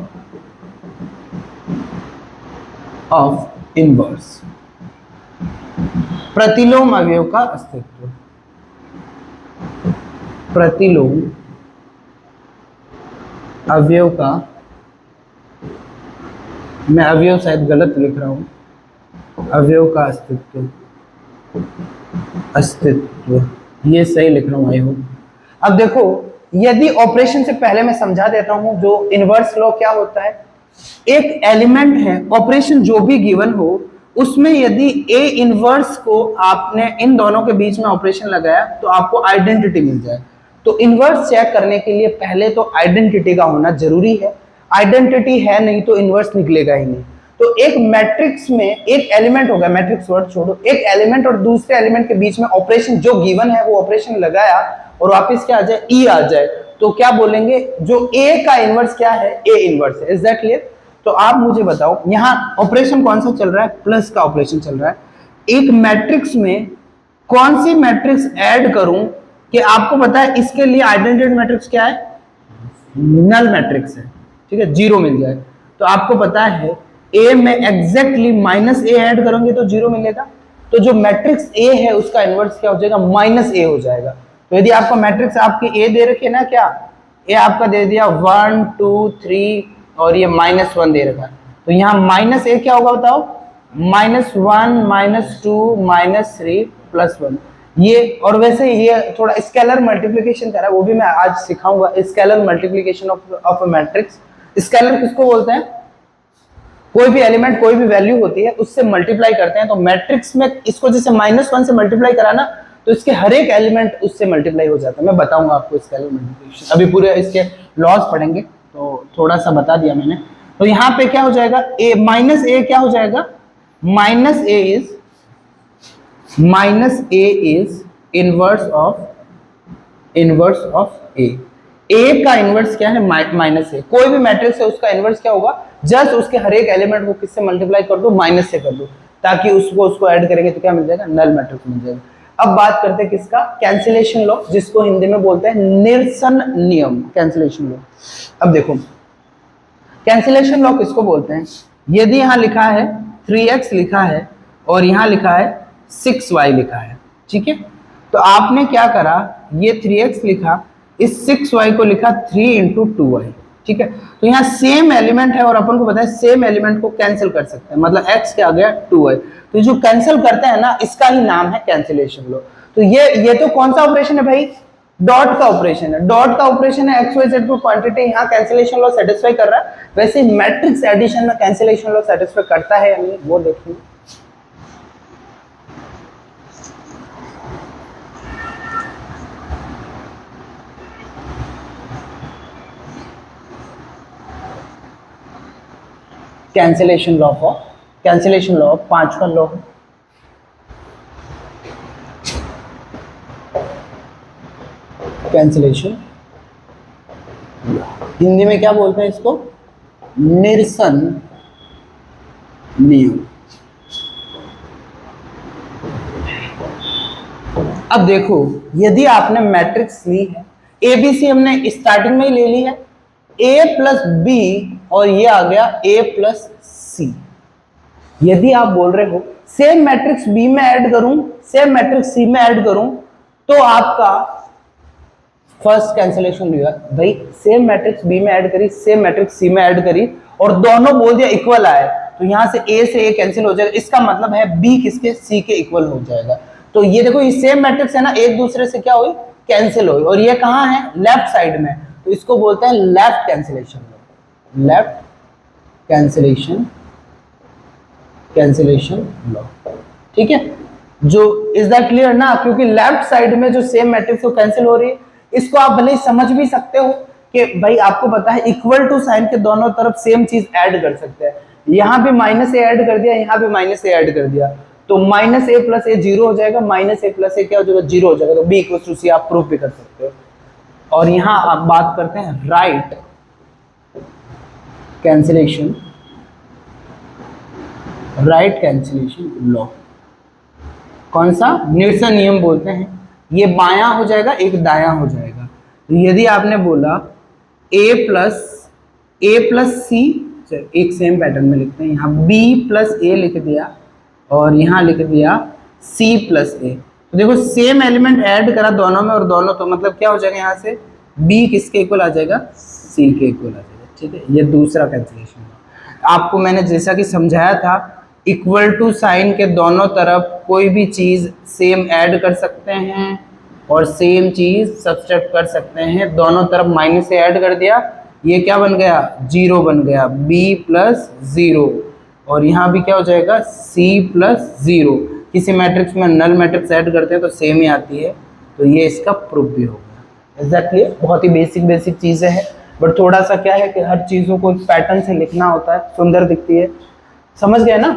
इनवर्स, प्रतिलोम अवयव का अस्तित्व, प्रतिलोम अवयव का, मैं अवयव शायद गलत लिख रहा हूं, अवयव का अस्तित्व, अस्तित्व ये सही लिख रहा हूं, आई होप। अब देखो यदि ऑपरेशन से पहले मैं समझा देता हूं जो इनवर्स लॉ क्या होता है। एक एलिमेंट है, ऑपरेशन जो भी गिवन हो उसमें यदि ए इनवर्स को आपने इन दोनों के बीच में ऑपरेशन लगाया तो आपको आइडेंटिटी मिल जाए। तो इनवर्स चेक करने के लिए पहले तो आइडेंटिटी का होना जरूरी है, आइडेंटिटी है नहीं तो इनवर्स निकलेगा ही नहीं। तो एक मैट्रिक्स में एक एलिमेंट होगा, मैट्रिक्स वर्ड छोड़ो, एक एलिमेंट और दूसरे एलिमेंट के बीच में ऑपरेशन जो गिवन है वो ऑपरेशन लगाया और वापस क्या आ जाए, ई आ जाए, तो क्या बोलेंगे, जो ए का इनवर्स क्या है, ए इनवर्स है। Is that clear? तो आप मुझे बताओ यहां ऑपरेशन कौन सा चल रहा है, प्लस का ऑपरेशन चल रहा है। एक मैट्रिक्स में कौन सी मैट्रिक्स ऐड करूं कि आपको पता है इसके लिए आइडेंटिटी मैट्रिक्स क्या है, नल मैट्रिक्स है, ठीक है, जीरो मिल जाए। तो आपको पता है ए में एग्जैक्टली माइनस ए ऐड करोगे तो जीरो मिलेगा। तो जो मैट्रिक्स ए है उसका इनवर्स क्या हो जाएगा, माइनस ए हो जाएगा। तो यदि आपका मैट्रिक्स आपके ए दे रखे ना, क्या ए आपका दे दिया 1 2 3 और ये -1 दे रखा है, तो यहाँ माइनस ए क्या होगा बताओ, -1 -2 -3 +1 ये। और वैसे ये थोड़ा स्केलर मल्टीप्लिकेशन कर रहा है, वो भी मैं आज सिखाऊंगा, scalar multiplication of a matrix. Scalar किसको बोलते हैं, कोई भी एलिमेंट कोई भी वैल्यू होती है उससे मल्टीप्लाई करते हैं। तो मैट्रिक्स में इसको जैसे -1 से मल्टीप्लाई करा ना तो इसके हर एक एलिमेंट उससे मल्टीप्लाई हो जाता है। मैं बताऊंगा आपको स्केलर मल्टीप्लिकेशन, अभी पूरे इसके लॉज पढ़ेंगे तो थोड़ा सा बता दिया मैंने। तो यहाँ पे क्या हो जाएगा, ए माइनस ए क्या हो जाएगा, minus A is inverse of A का इनवर्स क्या है, माइनस ए। कोई भी मैट्रिक्स है उसका इनवर्स क्या होगा, जस्ट उसके हर एक एलिमेंट को किससे मल्टीप्लाई कर दो, माइनस से कर दो, ताकि उसको ऐड करेंगे तो क्या मिल जाएगा, नल मैट्रिक्स मिल जाएगा। अब बात करते हैं किसका, कैंसिलेशन लॉ, जिसको हिंदी में बोलते हैं निरसन नियम, कैंसिलेशन लॉ। अब देखो कैंसिलेशन लॉ किसको बोलते हैं, यदि यहाँ लिखा है 3x लिखा है और यहाँ लिखा है 6y लिखा है, ठीक है, तो आपने क्या करा, ये 3x लिखा, इस 6y को लिखा 3 × 2y, ठीक है। तो यहाँ सेम एलिमेंट है और अपन को पता है सेम एलिमेंट को कैंसिल कर सकते हैं, मतलब x क्या आ गया 2y। तो जो कैंसिल करते हैं ना इसका ही नाम है कैंसिलेशन लॉ। तो ये तो कौन सा ऑपरेशन है भाई, डॉट का ऑपरेशन है, डॉट का ऑपरेशन है, XYZ को क्वांटिटी, यहाँ कैंसिलेशन लॉ सेटिस्फाई कर रहा है। वैसे मैट्रिक्स एडिशन में कैंसिलेशन लॉ सेटिस्फाई करता है या नहीं वो देखिए। कैंसिलेशन लॉ 5वां लॉ है। कैंसिलेशन हिंदी में क्या बोलते हैं इसको, निरसन नियम। अब देखो यदि आपने मैट्रिक्स ली है, एबीसी हमने स्टार्टिंग में ही ले ली है, a + b और ये आ गया a + c। यदि आप बोल रहे हो सेम मैट्रिक्स b में ऐड करूं, सेम मैट्रिक्स c में ऐड करूं, तो आपका फर्स्ट कैंसिलेशन होगा भाई, सेम मैट्रिक्स b में ऐड करी, सेम मैट्रिक्स c में ऐड करी और दोनों बोल दिया इक्वल आए, तो यहां से a से a कैंसिल हो जाएगा, इसका मतलब है b किसके, c के इक्वल हो जाएगा। तो ये देखो ये सेम मैट्रिक्स है ना, एक दूसरे से क्या हुई, कैंसिल हुई, और ये कहां है, लेफ्ट साइड में, तो इसको बोलते हैं left cancellation law, left cancellation law, ठीक है। जो इज दैट क्लियर ना, क्योंकि लेफ्ट साइड में जो सेम मैट्रिक्स को कैंसिल हो रही है, इसको आप भले ही समझ भी सकते हो कि भाई आपको पता है इक्वल टू साइन के दोनों तरफ सेम चीज ऐड कर सकते हैं, यहां भी -a ऐड कर दिया, यहां भी -a ऐड कर दिया, तो -a + a 0 हो जाएगा, -a + a क्या हो जाएगा, 0 हो जाएगा, तो b = c आप प्रूफ भी कर सकते हो। और यहां आप बात करते हैं राइट कैंसिलेशन लॉ, कौन सा, निरसन नियम बोलते हैं। ये बायां हो जाएगा, एक दायां हो जाएगा। तो यदि आपने बोला a + c, एक सेम पैटर्न में लिखते हैं, यहाँ b + a लिख दिया और यहाँ लिख दिया c + a, तो देखो सेम एलिमेंट ऐड करा दोनों में और दोनों, तो मतलब क्या हो जाएगा, यहाँ से b किसके इक्वल आ जाएगा, c के इक्वल आ जाएगा, ठीक है। ये दूसरा कैंसिलेशन लॉ आपको मैंने जैसा कि समझाया था, इक्वल टू साइन के दोनों तरफ कोई भी चीज सेम ऐड कर सकते हैं, और सेम चीज सब्सट्रैक्ट कर सकते हैं, दोनों तरफ माइनस से ऐड कर दिया, ये क्या बन गया, जीरो बन गया, b प्लस जीरो, और यहाँ भी क्या हो जाएगा, c प्लस जीरो। किसी मैट्रिक्स में नल मैट्रिक्स ऐड करते हैं तो सेम ही आती है, तो ये इसका प्रूफ भी हो गया। एग्जैक्टली बहुत ही बेसिक चीज़ें हैं, बट थोड़ा सा क्या है कि हर चीज़ों को एक पैटर्न से लिखना होता है, सुंदर दिखती है। समझ गए ना।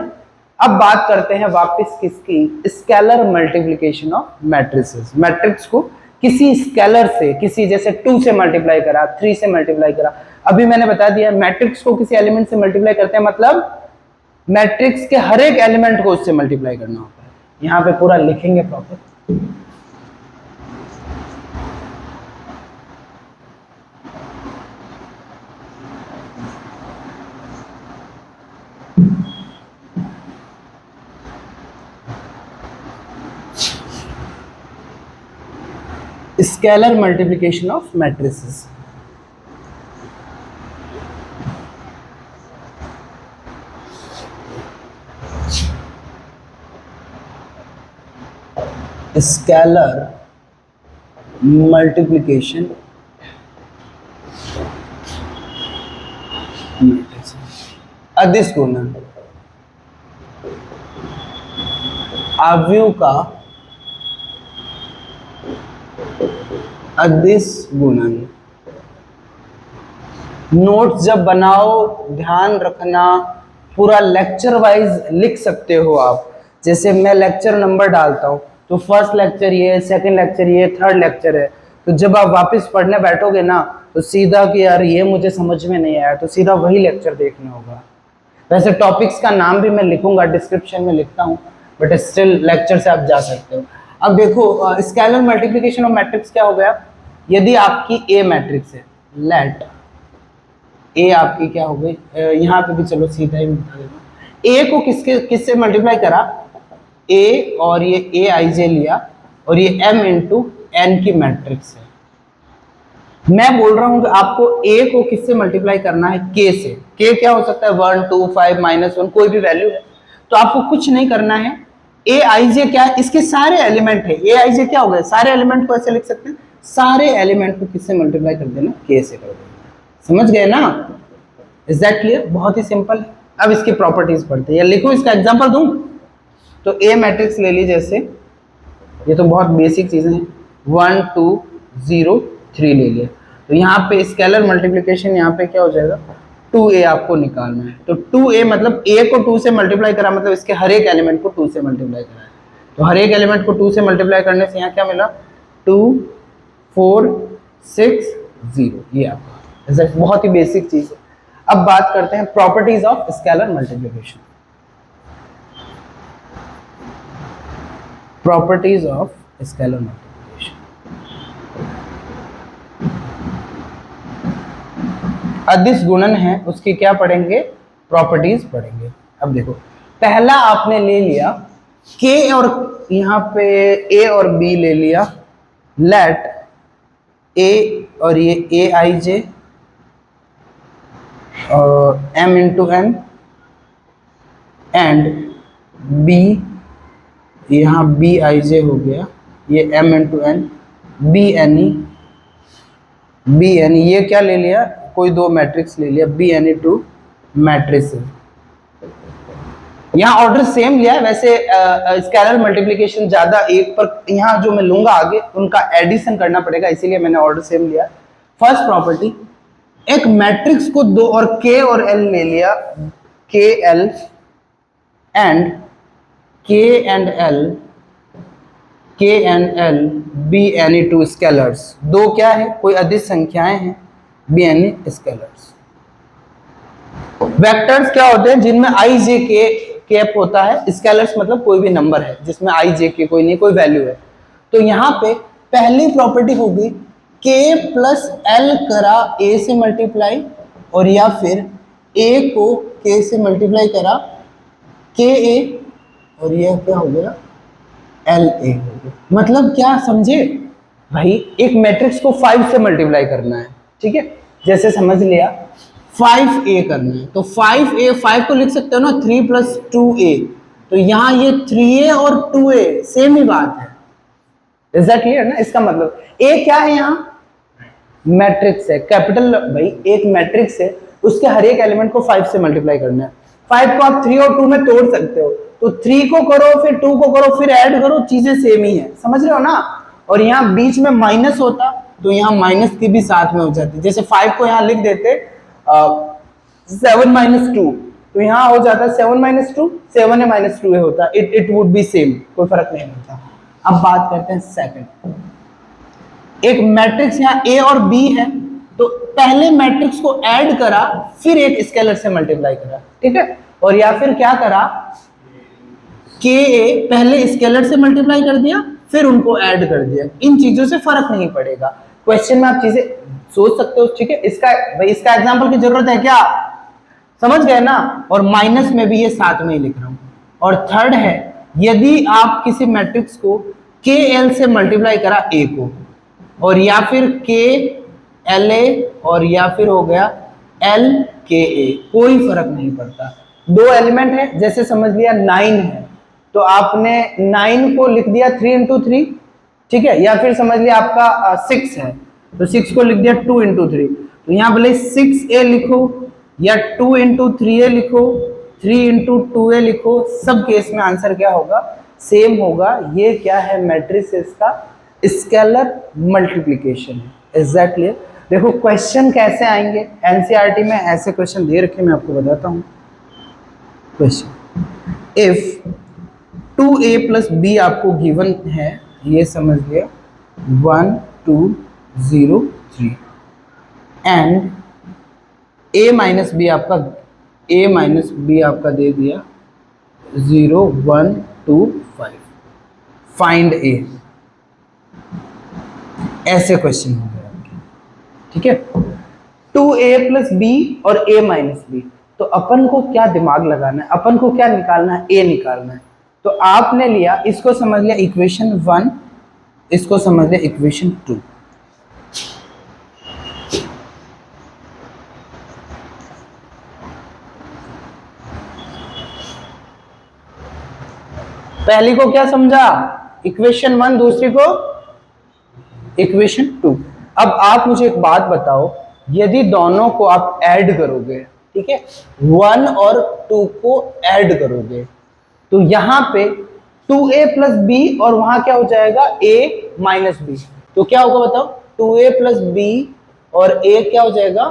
अब बात करते हैं वापस किसकी, scalar multiplication of matrices. Matrix को किसी स्केलर से, किसी जैसे 2 से मल्टीप्लाई करा, 3 से मल्टीप्लाई करा। अभी मैंने बता दिया मैट्रिक्स को किसी एलिमेंट से मल्टीप्लाई करते हैं, मतलब मैट्रिक्स के हर एक एलिमेंट को उससे मल्टीप्लाई करना होता है। यहाँ पे पूरा लिखेंगे proper. Scalar multiplication of matrices. Scalar multiplication अदिश गुणन, आव्यूह का अदिश गुणन। नोट्स जब बनाओ ध्यान रखना, पूरा लेक्चर वाइज लिख सकते हो आप। जैसे मैं लेक्चर नंबर डालता हूँ तो फर्स्ट लेक्चर ये, सेकंड लेक्चर ये, थर्ड लेक्चर है, तो जब आप वापस पढ़ने बैठोगे ना तो सीधा कि यार ये मुझे समझ में नहीं आया, तो सीधा वही लेक्चर देखना होगा। वैसे टॉपिक्स का नाम भी मैं लिखूंगा, डिस्क्रिप्शन में लिखता हूँ, बट स्टिल लेक्चर से आप जा सकते हो। अब देखो स्केलर मल्टीप्लिकेशन ऑफ मैट्रिक्स क्या हो गया। यदि आपकी ए मैट्रिक्स है, लेट ए आपकी क्या हो गई, यहाँ पे भी चलो सीधा ही बता देना। ए को किससे मल्टीप्लाई करा, ए और ये ए आई जे लिया, और ये m इंटू एन की मैट्रिक्स है। मैं बोल रहा हूं कि आपको a को किससे मल्टीप्लाई करना है, k से। k क्या हो सकता है, 1 2 5 -1 कोई भी वैल्यू है। तो आपको कुछ नहीं करना है, ए आई जे क्या है, इसके सारे एलिमेंट है। ए आई जे क्या हो गया, सारे एलिमेंट को ऐसे लिख सकते हैं, सारे एलिमेंट को किससे मल्टीप्लाई कर देना, k से कर देना। समझ गए ना। Is that clear. बहुत ही सिंपल है। अब इसकी प्रॉपर्टीज पढ़ते हैं, या लिखो इसका एग्जांपल दूं तो ए मैट्रिक्स ले ली, जैसे ये तो बहुत बेसिक चीजें हैं, 1 2 0 3 ले लिया, तो यहाँ पे स्केलर मल्टीप्लिकेशन यहाँ पे क्या हो जाएगा, 2a आपको निकालना है। तो 2a मतलब a को 2 से मल्टीप्लाई करा, मतलब इसके हर एक एलिमेंट को 2 से मल्टीप्लाई करा है। तो हर एक एलिमेंट को 2 से मल्टीप्लाई करने से यहाँ क्या मिला, 2 4 6 0, ये आपका बहुत ही बेसिक चीज है। अब बात करते हैं properties of scalar multiplication. Properties of scalar multiplication. अदिश गुणन है, उसकी क्या पढ़ेंगे, प्रॉपर्टीज पढ़ेंगे। अब देखो पहला आपने ले लिया k, और यहाँ पे a और b ले लिया, लेट a और ये a i j और m into n and b, यहाँ बी आई जे हो गया, ये m into N, B N E, ये क्या ले लिया, कोई दो मैट्रिक्स ले लिया, B N E two matrix. यहाँ ऑर्डर सेम लिया है, वैसे स्केलर मल्टीप्लिकेशन ज्यादा एक पर, यहाँ जो मैं लूंगा आगे उनका एडिशन करना पड़ेगा, इसीलिए मैंने ऑर्डर सेम लिया। फर्स्ट प्रॉपर्टी, एक मैट्रिक्स को दो और के और एल ले लिया, K L and K and L B any two scalars. दो क्या है, कोई अदिश संख्याएं हैं, B any स्केलर्स। वेक्टर्स क्या होते हैं, जिनमें I J K कैप होता है। स्केलर्स मतलब कोई भी नंबर है जिसमें I J K कोई नहीं, कोई वैल्यू है। तो यहाँ पे पहली प्रॉपर्टी होगी K प्लस L करा A से मल्टीप्लाई, और या फिर A को K से मल्टीप्लाई करा KA, और यह क्या हो गया, LA हो गया। मतलब क्या समझे भाई, एक मैट्रिक्स को 5 से मल्टीप्लाई करना है, ठीक है, जैसे समझ लिया 5A करना है, तो 5A, 5 को लिख सकते हो ना 3 + 2A, तो यहाँ ये 3A और 2A सेम ही बात है। इज दैट क्लियर ना? इसका मतलब ए क्या है यहाँ? मैट्रिक्स है, कैपिटल भाई एक मैट्रिक्स है, उसके हर एक एलिमेंट को 5 से मल्टीप्लाई करना है। 5 को आप 3 और 2 में तोड़ सकते हो, तो 3 को करो फिर 2 को करो फिर ऐड करो, चीजें सेम ही है, समझ रहे हो ना? और यहाँ बीच में माइनस होता तो यहाँ माइनस की भी साथ में हो जाती, जैसे 5 को यहाँ लिख देते 7 माइनस 2, तो यहाँ हो जाता 7 माइनस 2, 7 है माइनस 2 होता, इट वुड बी सेम, कोई फर्क नहीं पड़ता। अब बात करते हैं सेकंड, एक मैट्रिक्स यहाँ ए और बी है, तो पहले मैट्रिक्स को ऐड करा फिर एक स्केलर से मल्टीप्लाई करा, ठीक है? और या फिर क्या करा, के ए पहले स्केलर से मल्टीप्लाई कर दिया फिर उनको ऐड कर दिया, इन चीजों से फर्क नहीं पड़ेगा। क्वेश्चन में आप चीजें सोच सकते हो, ठीक है? इसका भाई इसका एग्जांपल की जरूरत है क्या? समझ गए ना? और माइनस में भी ये साथ में ही लिख रहा हूं। और थर्ड है, यदि आप किसी मैट्रिक्स को के एल से मल्टीप्लाई करा ए को, और या फिर के एल ए, और या फिर हो गया एल के ए, कोई फर्क नहीं पड़ता। दो एलिमेंट है, जैसे समझ लिया 9 है तो आपने 9 को लिख दिया 3 इंटू 3, ठीक है? या फिर समझ लिया आपका 6 है तो 6 को लिख दिया 2 इंटू 3, तो यहाँ भले 6a लिखो या 2 इंटू 3a लिखो, 3 इंटू 2a लिखो, सब केस में आंसर क्या होगा? सेम होगा। ये क्या है? मैट्रिक्स इसका स्केलर मल्टीप्लिकेशन है। Is that clear? देखो क्वेश्चन कैसे आएंगे, एनसीईआरटी में ऐसे क्वेश्चन दे रखे, मैं आपको बताता हूँ। Question, if 2a plus b आपको गिवन है, ये समझ लिया 1 2 0 3, एंड a माइनस b आपका दे दिया 0 1 2 5, फाइंड a, ऐसे क्वेश्चन हो गए आपके, ठीक है? 2a प्लस b और a माइनस b, तो अपन को क्या दिमाग लगाना है, अपन को क्या निकालना है? a निकालना है। तो आपने लिया, इसको समझ लिया इक्वेशन 1, इसको समझ लिया इक्वेशन 2। पहली को क्या समझा? इक्वेशन 1, दूसरी को इक्वेशन 2। अब आप मुझे एक बात बताओ, यदि दोनों को आप ऐड करोगे, ठीक है, 1 और 2 को ऐड करोगे, तो यहां पे 2a प्लस b और वहां क्या हो जाएगा? a माइनस b, तो क्या होगा बताओ? 2a प्लस b और a क्या हो जाएगा?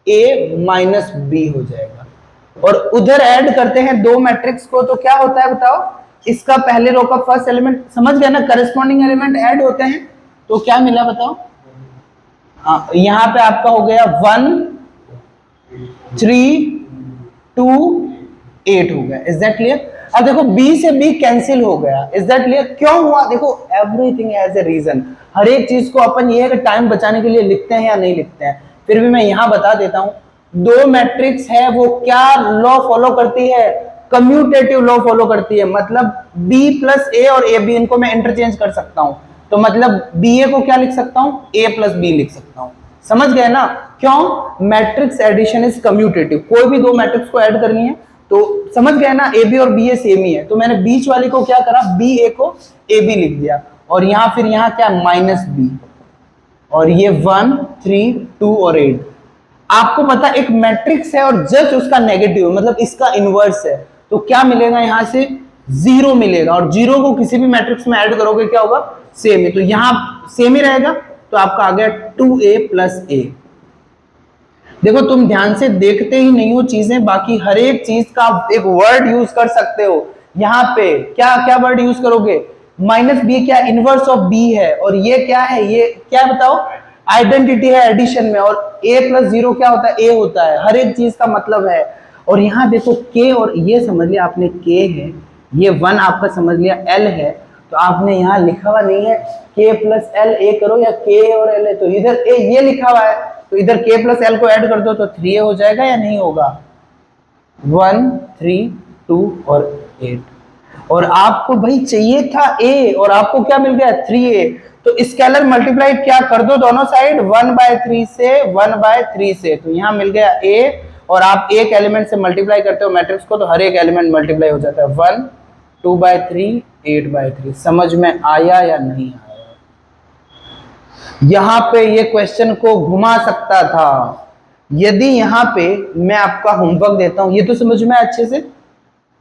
a माइनस b हो जाएगा। और उधर ऐड करते हैं दो मैट्रिक्स को, तो क्या होता है बताओ? इसका पहले रो का फर्स्ट एलिमेंट, समझ गए ना? करस्पॉन्डिंग एलिमेंट ऐड होते हैं, तो क्या मिला बताओ? यहां पे आपका हो गया 1 3 2 8 हो गया। Is that clear? अब देखो b से b कैंसिल हो गया। Is that clear? क्यों हुआ? देखो एवरीथिंग हैज ए रीजन। हर एक चीज को अपन ये है कि टाइम बचाने के लिए लिखते हैं या नहीं लिखते हैं, फिर भी मैं यहां बता देता हूं। दो मैट्रिक्स है, वो क्या लॉ फॉलो करती है? कम्यूटेटिव लॉ फॉलो करती है। मतलब b प्लस a और ab, इनको मैं इंटरचेंज कर सकता हूं, तो मतलब ba को क्या लिख सकता हूं? a प्लस b लिख सकता हूं। समझ गए ना? क्यों? Matrix addition is commutative. कोई भी दो मैट्रिक्स को ऐड करनी है तो समझ गए ना, ए बी और बी ए सेम ही है, तो मैंने बीच वाली को क्या करा? बी ए को ए बी लिख दिया, और यहां फिर यहां क्या? माइनस बी, और ये 1 3 2 और 8। आपको पता एक मैट्रिक्स है और जस्ट उसका नेगेटिव, मतलब इसका इनवर्स है, तो क्या मिलेगा? यहां से 0 मिलेगा, और 0 को किसी भी मैट्रिक्स में ऐड करोगे क्या होगा? सेम ही, तो यहां सेम ही रहेगा, तो आपका आ गया 2a प्लस a। देखो तुम ध्यान से देखते ही नहीं हो चीजें, बाकी हर एक चीज का एक वर्ड यूज कर सकते हो। यहाँ पे क्या क्या वर्ड यूज करोगे? माइनस बी क्या? इनवर्स ऑफ बी है, और ये क्या है? ये क्या बताओ? आइडेंटिटी है एडिशन में, और a प्लस 0 क्या होता है? a होता है। हर एक चीज का मतलब है। और यहाँ देखो k, और ये समझ लिया आपने k है, ये 1 आपका समझ लिया l है, तो आपने यहाँ लिखा हुआ नहीं है k प्लस l, a करो या k और l है, तो इधर a ये लिखा हुआ है, तो इधर k प्लस l को ऐड कर दो तो 3a हो जाएगा या नहीं होगा? 1 3 2 और 8, और आपको भाई चाहिए था a, और आपको क्या मिल गया? 3a। तो स्केलर मल्टीप्लाई क्या कर दो दोनों साइड, 1/3 से 1/3 से, तो यहाँ मिल गया a, और आप एक एलिमेंट से मल्टीप्लाई करते हो मैट्रिक्स को, तो हर एक एलिमेंट मल्टीप्लाई हो जाता है। 1 2/3 8/3। समझ में आया या नहीं आया? यहां पे ये क्वेश्चन को घुमा सकता था। यदि यहां पे मैं आपका होमवर्क देता हूं, ये तो समझ में अच्छे से,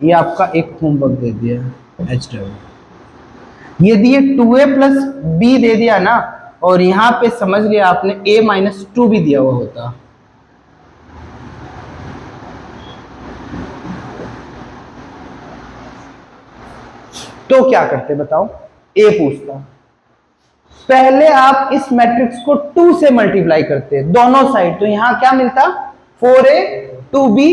ये आपका एक होमवर्क दे दिया एच डब्ल्यू। यदि ये 2a प्लस बी दे दिया ना, और यहां पे समझ लिया आपने a माइनस 2 भी दिया हुआ होता, तो क्या करते बताओ? ए पूछता, पहले आप इस मैट्रिक्स को 2 से मल्टीप्लाई करते दोनों साइड, तो यहां क्या मिलता? 4a 2b,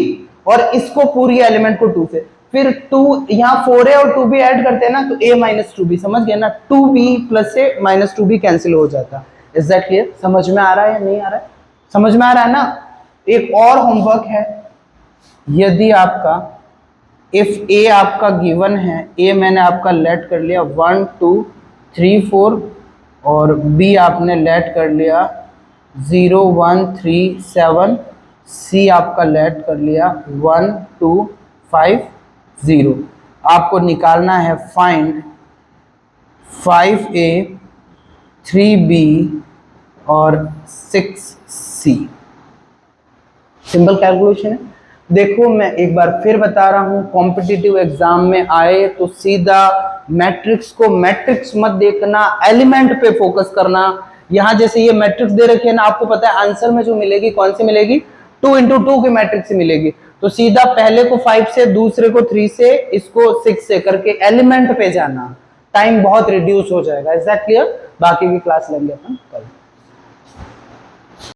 और इसको पूरी एलिमेंट को 2 से, फिर 2 यहां 4a और 2b ऐड करते हैं ना, तो a माइनस 2b, समझ गए ना? 2b plus a minus 2b cancel हो जाता। Is that clear? समझ में आ रहा है या नहीं आ रहा है? समझ में आ रहा है ना? एक और होमवर्क है, यदि आपका इफ a आपका गिवन है, a मैंने आपका लेट कर लिया 1 2 3 4, और b आपने लेट कर लिया 0 1 3 7, c आपका लेट कर लिया 1 2 5 0। आपको निकालना है फाइंड 5a 3b और 6c। सिंपल कैलकुलेशन है। देखो मैं एक बार फिर बता रहा हूं, कॉम्पिटिटिव एग्जाम में आए तो सीधा मैट्रिक्स को मैट्रिक्स मत देखना, एलिमेंट पे फोकस करना। यहां जैसे ये मैट्रिक्स दे रखी है ना, आपको पता है आंसर में जो मिलेगी कौन सी मिलेगी? 2 इंटू 2 की मैट्रिक्स मिलेगी। तो सीधा पहले को 5 से, दूसरे को 3 से, इसको 6 से करके एलिमेंट पे जाना, टाइम बहुत रिड्यूस हो जाएगा। Is that clear? बाकी की क्लास लेंगे अपन कल।